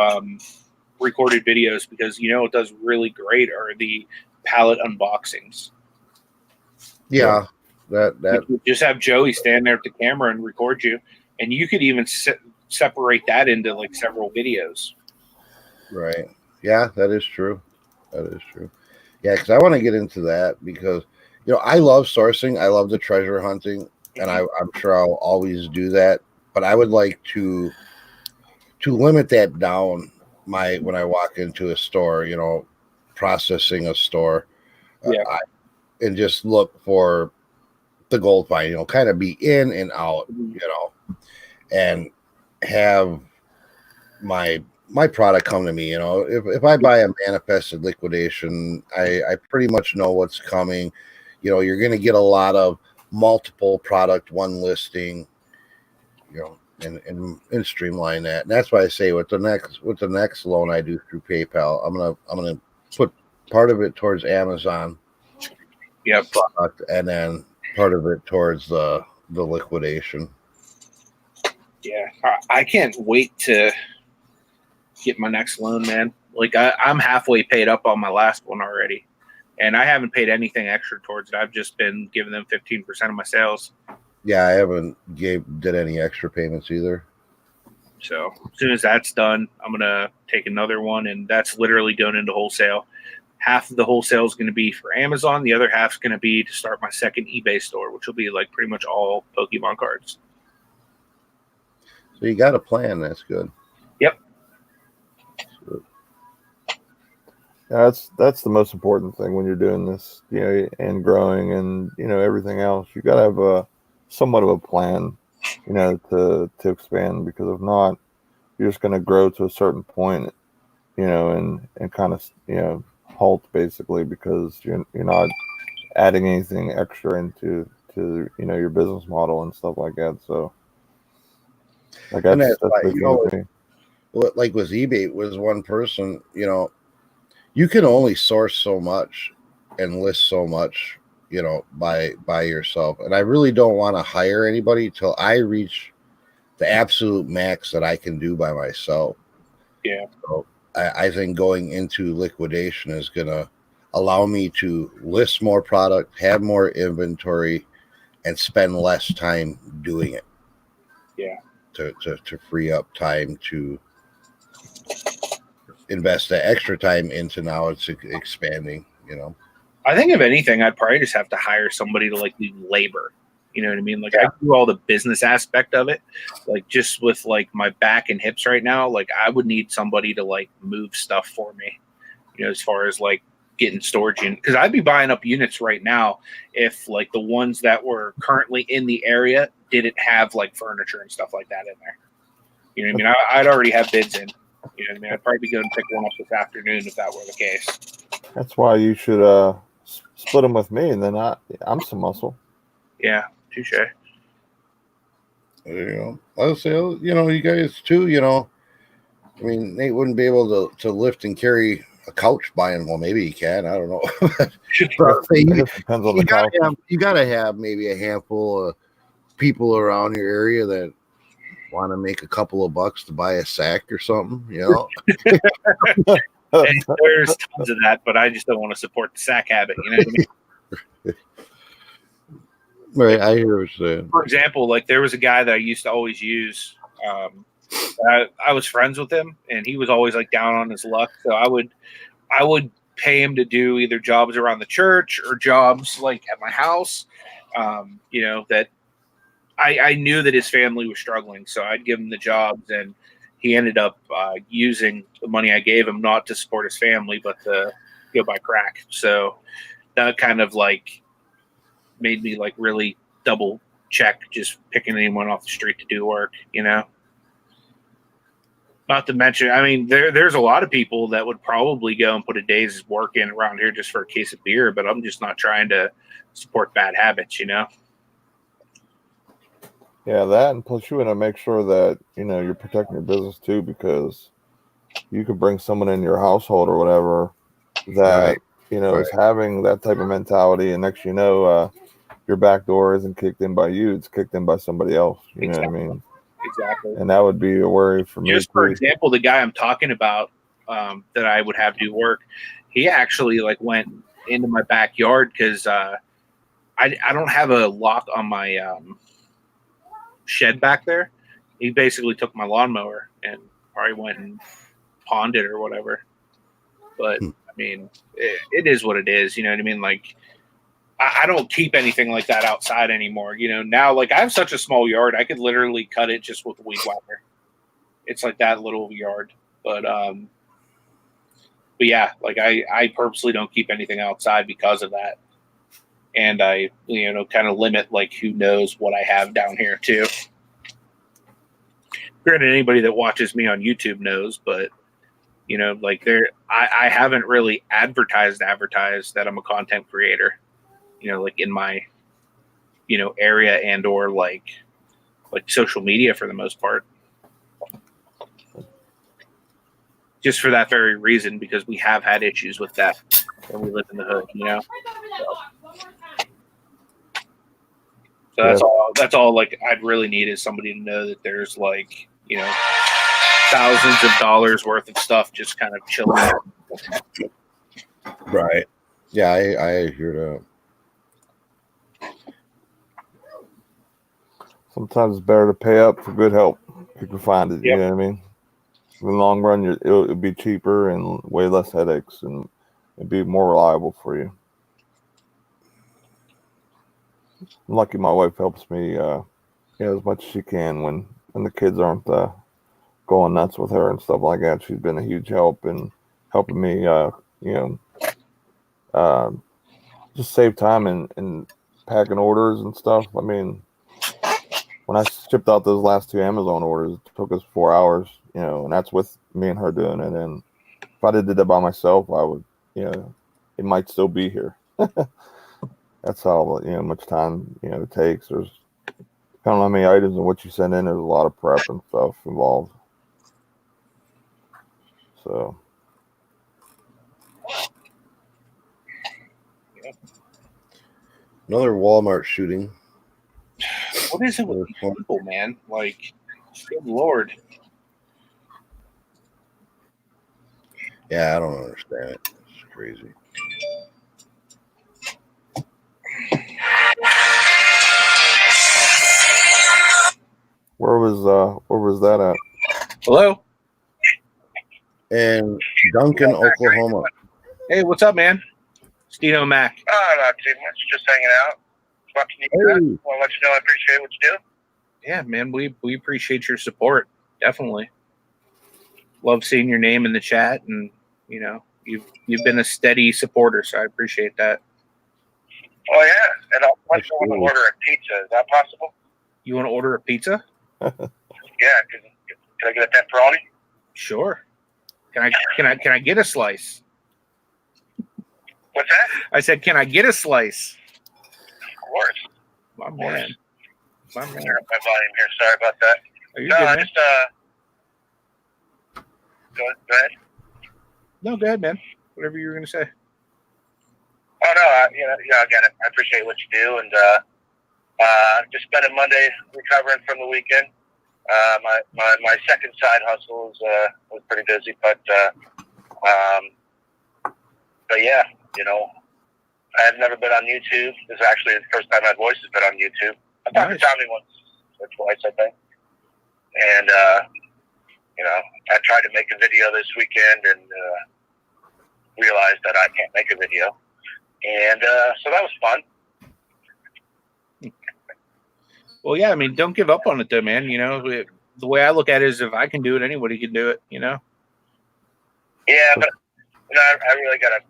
Speaker 3: recorded videos, because what does really great are the pallet unboxings.
Speaker 1: yeah, that
Speaker 3: You just have Joey stand there at the camera and record you, and you could even separate that into like several videos.
Speaker 1: right. Yeah, that is true. That is true. Yeah, because I want to get into that because I love sourcing. I love the treasure hunting, and I'm sure I'll always do that. But I would like to limit that down. When I walk into a store, processing a store,
Speaker 3: Yeah.
Speaker 1: and just look for the gold mine. Kind of be in and out. And have my product come to me. If I buy a manifested liquidation, I pretty much know what's coming. You're going to get a lot of multiple product, one listing, and streamline that. And that's why I say with the next loan I do through PayPal, I'm gonna put part of it towards Amazon, product, and then part of it towards the liquidation.
Speaker 3: Yeah, I can't wait to get my next loan, man. Like I'm halfway paid up on my last one already, and I haven't paid anything extra towards it. I've just been giving them 15% of my sales.
Speaker 1: Yeah, I haven't did any extra payments either.
Speaker 3: So as soon as that's done, I'm gonna take another one, and that's literally going into wholesale. Half of the wholesale is going to be for Amazon. The other half is going to be to start my second eBay store, which will be like pretty much all Pokemon cards.
Speaker 1: So you got a plan. That's good.
Speaker 3: Yep.
Speaker 2: Yeah, that's the most important thing when you're doing this, and growing and everything else. You got to have a somewhat of a plan, to expand, because if not, you're just going to grow to a certain point, and kind of halt basically, because you're not adding anything extra into your business model and stuff like that. So like that's
Speaker 1: why, like with eBay, was one person, you can only source so much and list so much, by yourself. And I really don't want to hire anybody till I reach the absolute max that I can do by myself.
Speaker 3: Yeah.
Speaker 1: So I think going into liquidation is going to allow me to list more product, have more inventory, and spend less time doing it.
Speaker 3: Yeah.
Speaker 1: To free up time to invest that extra time into now it's expanding.
Speaker 3: I think if anything, I'd probably just have to hire somebody to like do labor. You know what I mean? Like, I do all the business aspect of it. Like, just with like my back and hips right now, like I would need somebody to like move stuff for me. You know, as far as like getting storage in, because I'd be buying up units right now if like the ones that were currently in the area didn't have like furniture and stuff like that in there. You know what I mean? I'd already have bids in. You know what I mean? I'd probably go and pick one up this afternoon if that were the case.
Speaker 2: That's why you should split them with me, and then I'm some muscle.
Speaker 3: Yeah, touche.
Speaker 1: There you go. I'll say, you guys too, I mean, Nate wouldn't be able to lift and carry a couch by him. Well, maybe he can. I don't know. But
Speaker 2: It depends on the couch.
Speaker 1: you gotta have maybe a handful of people around your area that want to make a couple of bucks to buy a sack or something.
Speaker 3: And there's tons of that, but I just don't want to support the sack habit. You know what I mean?
Speaker 1: Right, I hear what you're saying.
Speaker 3: For example, like there was a guy that I used to always use. I was friends with him, and he was always like down on his luck. So I would pay him to do either jobs around the church or jobs like at my house. That I knew that his family was struggling, so I'd give him the jobs, and he ended up using the money I gave him not to support his family, but to go buy crack. So that kind of like made me like really double check just picking anyone off the street to do work, Not to mention, I mean, there's a lot of people that would probably go and put a day's work in around here just for a case of beer, but I'm just not trying to support bad habits,
Speaker 2: Yeah, that, and plus you want to make sure that, you're protecting your business too, because you could bring someone in your household or whatever that, is having that type of mentality, and next your back door isn't kicked in by you, it's kicked in by somebody else. You know what I mean?
Speaker 3: Exactly.
Speaker 2: And that would be a worry for me.
Speaker 3: Just for example, the guy I'm talking about that I would have do work, he actually like went into my backyard because I don't have a lock on my shed back there. He basically took my lawnmower and probably went and pawned it or whatever. But I mean, it is what it is. You know what I mean? Like, I don't keep anything like that outside anymore. Now, like, I have such a small yard, I could literally cut it just with a weed whacker. It's like that little yard. But yeah, like I purposely don't keep anything outside because of that. And I, kind of limit like who knows what I have down here too. Granted, anybody that watches me on YouTube knows, but like I haven't really advertised that I'm a content creator. Like in my, area and or like social media for the most part. Just for that very reason, because we have had issues with that when we live in the hood, So that's all like I'd really need is somebody to know that there's like, thousands of dollars worth of stuff just kind of chilling out.
Speaker 1: Right. Yeah, I hear that.
Speaker 2: Sometimes it's better to pay up for good help if you can find it.
Speaker 3: Yep.
Speaker 2: You know what I mean? In the long run, it'll be cheaper and way less headaches, and it'd be more reliable for you. I'm lucky my wife helps me as much as she can when the kids aren't going nuts with her and stuff like that. She's been a huge help in helping me just save time and packing orders and stuff. I mean, when I shipped out those last 2 Amazon orders, it took us 4 hours, and that's with me and her doing it. And if I did that by myself, I would, it might still be here. That's how much time it takes. There's depending on how many items and what you send in, there's a lot of prep and stuff involved. So
Speaker 1: another Walmart shooting.
Speaker 3: What is it with these people, man? Like, good Lord.
Speaker 1: Yeah, I don't understand it. It's crazy.
Speaker 2: where was that at?
Speaker 3: Hello?
Speaker 1: And Duncan, Oklahoma.
Speaker 3: Hey, what's up, man? Steve Mac.
Speaker 4: Oh, not too much. Just hanging out. watching you guys. I want to let you know I appreciate what you do.
Speaker 3: Yeah, man, we appreciate your support. Definitely. Love seeing your name in the chat, and you've been a steady supporter, so I appreciate that.
Speaker 4: Oh yeah, and I want to order a pizza. Is that possible?
Speaker 3: You want to order a pizza?
Speaker 4: Yeah. Can I get a pepperoni?
Speaker 3: Sure. Can I get a slice?
Speaker 4: What's that?
Speaker 3: I said, can I get a slice?
Speaker 4: Of course.
Speaker 3: My man.
Speaker 4: My volume here. Sorry about that.
Speaker 3: Are you
Speaker 4: No,
Speaker 3: good,
Speaker 4: I
Speaker 3: man?
Speaker 4: just go ahead.
Speaker 3: No, go ahead, man. Whatever you were gonna say.
Speaker 4: Oh no, again, I appreciate what you do, and just spent a Monday recovering from the weekend. My second side hustle was pretty busy, but yeah, I've never been on YouTube. This is actually the first time my voice has been on YouTube. I talked to Tommy once or twice, I think, and I tried to make a video this weekend and realized that I can't make a video, and so that was fun.
Speaker 3: Well, yeah, I mean, don't give up on it, though, man. The way I look at it is, if I can do it, anybody can do it.
Speaker 4: Yeah, but I really got a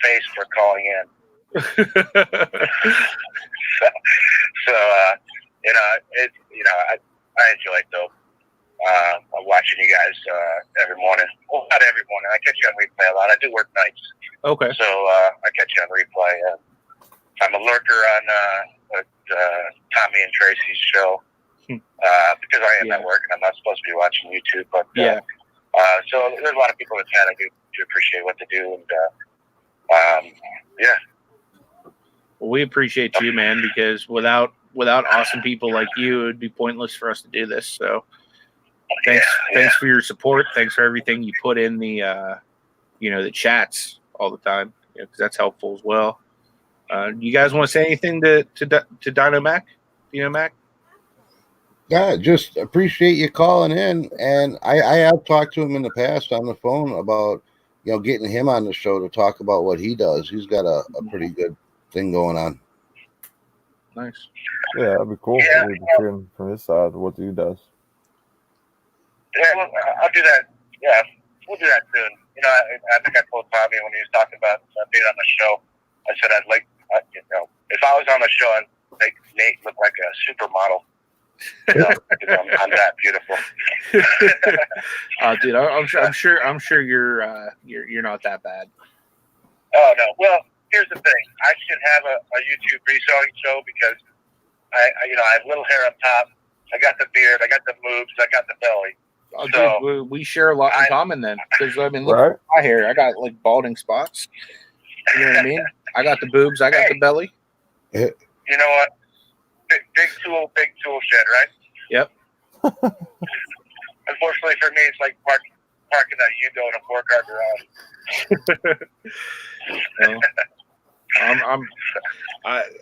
Speaker 4: face for calling in. I enjoy it though. I'm watching you guys every morning. Well, not every morning. I catch you on replay a lot. I do work nights.
Speaker 3: Okay.
Speaker 4: So I catch you on replay. I'm a lurker on Tommy and Tracy's show because I am at work and I'm not supposed to be watching YouTube. But so there's a lot of people in the chat. I do appreciate what they do, and
Speaker 3: Well, we appreciate you, man, because without awesome people like you, it would be pointless for us to do this. So thanks for your support. Thanks for everything you put in the the chats all the time, because that's helpful as well. You guys want to say anything to Dino Mac? Dino Mac?
Speaker 1: Yeah, just appreciate you calling in, and I have talked to him in the past on the phone about getting him on the show to talk about what he does. He's got a pretty good thing going on.
Speaker 3: Nice.
Speaker 2: Yeah, that'd be cool.
Speaker 4: Yeah.
Speaker 2: Hearing from his side what he does.
Speaker 4: Yeah, well, I'll do that. Yeah, we'll do that soon. I think I told Tommy when he was talking about being on the show, I said I'd like, if I was on the show, I'd make Nate look like a supermodel. I'm that beautiful.
Speaker 3: Dude, I'm sure you're not that bad.
Speaker 4: Oh no. Well, here's the thing. I should have a YouTube reselling show because I have little hair up top. I got the beard. I got the moves. I got the belly.
Speaker 3: Oh,
Speaker 4: So,
Speaker 3: dude, we share a lot in common then. Because look
Speaker 2: Right.
Speaker 3: at my hair. I got like balding spots. You know what I mean? I got the boobs. I got the belly.
Speaker 4: You know what? Big tool shed, right?
Speaker 3: Yep.
Speaker 4: Unfortunately for me, it's like parking a Yugo in a 4-car garage.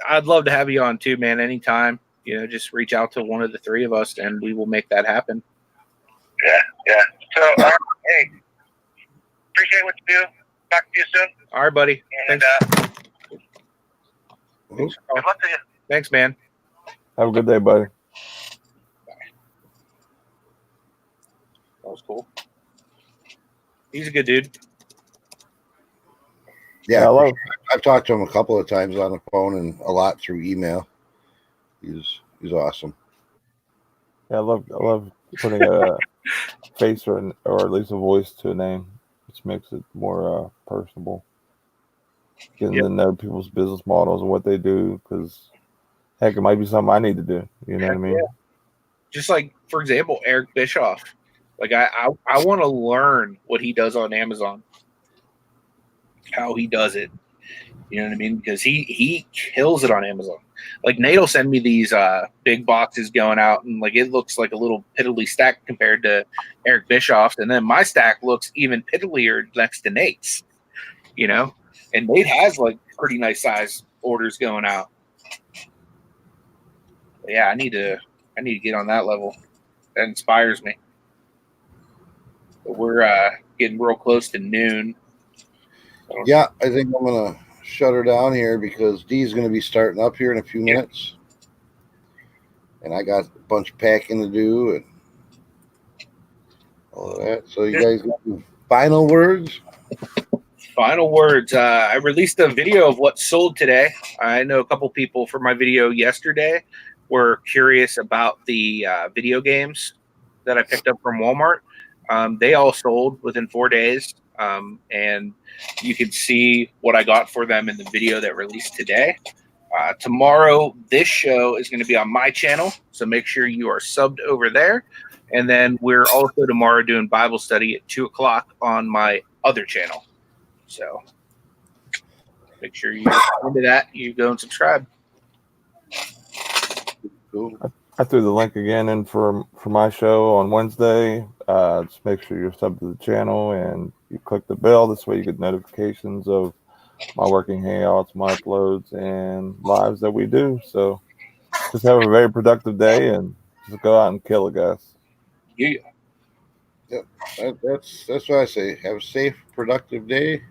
Speaker 3: I'd love to have you on too, man. Anytime. Just reach out to one of the three of us, and we will make that happen.
Speaker 4: Yeah. So, hey, appreciate what you do. Talk to you soon.
Speaker 3: All right, buddy.
Speaker 4: And
Speaker 3: Thanks.
Speaker 4: good luck to you.
Speaker 3: Thanks, man.
Speaker 2: Have a good day, buddy.
Speaker 3: That was cool. He's a good dude.
Speaker 1: Yeah,
Speaker 2: Hello.
Speaker 1: I've talked to him a couple of times on the phone and a lot through email. He's awesome.
Speaker 2: Yeah, I love putting a face or at least a voice to a name, which makes it more personable. Getting to know people's business models and what they do, because heck, it might be something I need to do. You know what I mean?
Speaker 3: Yeah. Just like, for example, Eric Bischoff. Like, I want to learn what he does on Amazon, how he does it. You know what I mean? Because he kills it on Amazon. Like, Nate will send me these big boxes going out, and like it looks like a little piddly stack compared to Eric Bischoff's, and then my stack looks even piddlier next to Nate's. And Nate has like pretty nice size orders going out. But yeah, I need to get on that level. That inspires me. But we're getting real close to noon.
Speaker 1: Yeah, I think I'm gonna shut her down here because Dee's going to be starting up here in a few minutes. And I got a bunch of packing to do and all of that. So you guys got any final words?
Speaker 3: Final words. I released a video of what sold today. I know a couple people for my video yesterday were curious about the video games that I picked up from Walmart. They all sold within 4 days. And you can see what I got for them in the video that released today. Tomorrow, this show is going to be on my channel, so make sure you are subbed over there. And then we're also tomorrow doing Bible study at 2 o'clock on my other channel. So make sure you into that. You go and subscribe.
Speaker 1: Cool.
Speaker 2: I threw the link again in for my show on Wednesday. Just make sure you're subbed to the channel and you click the bell. This way you get notifications of my working hangouts, my uploads, and lives that we do. So just have a very productive day and just go out and kill it, guys.
Speaker 3: Yeah.
Speaker 1: That's what I say. Have a safe, productive day.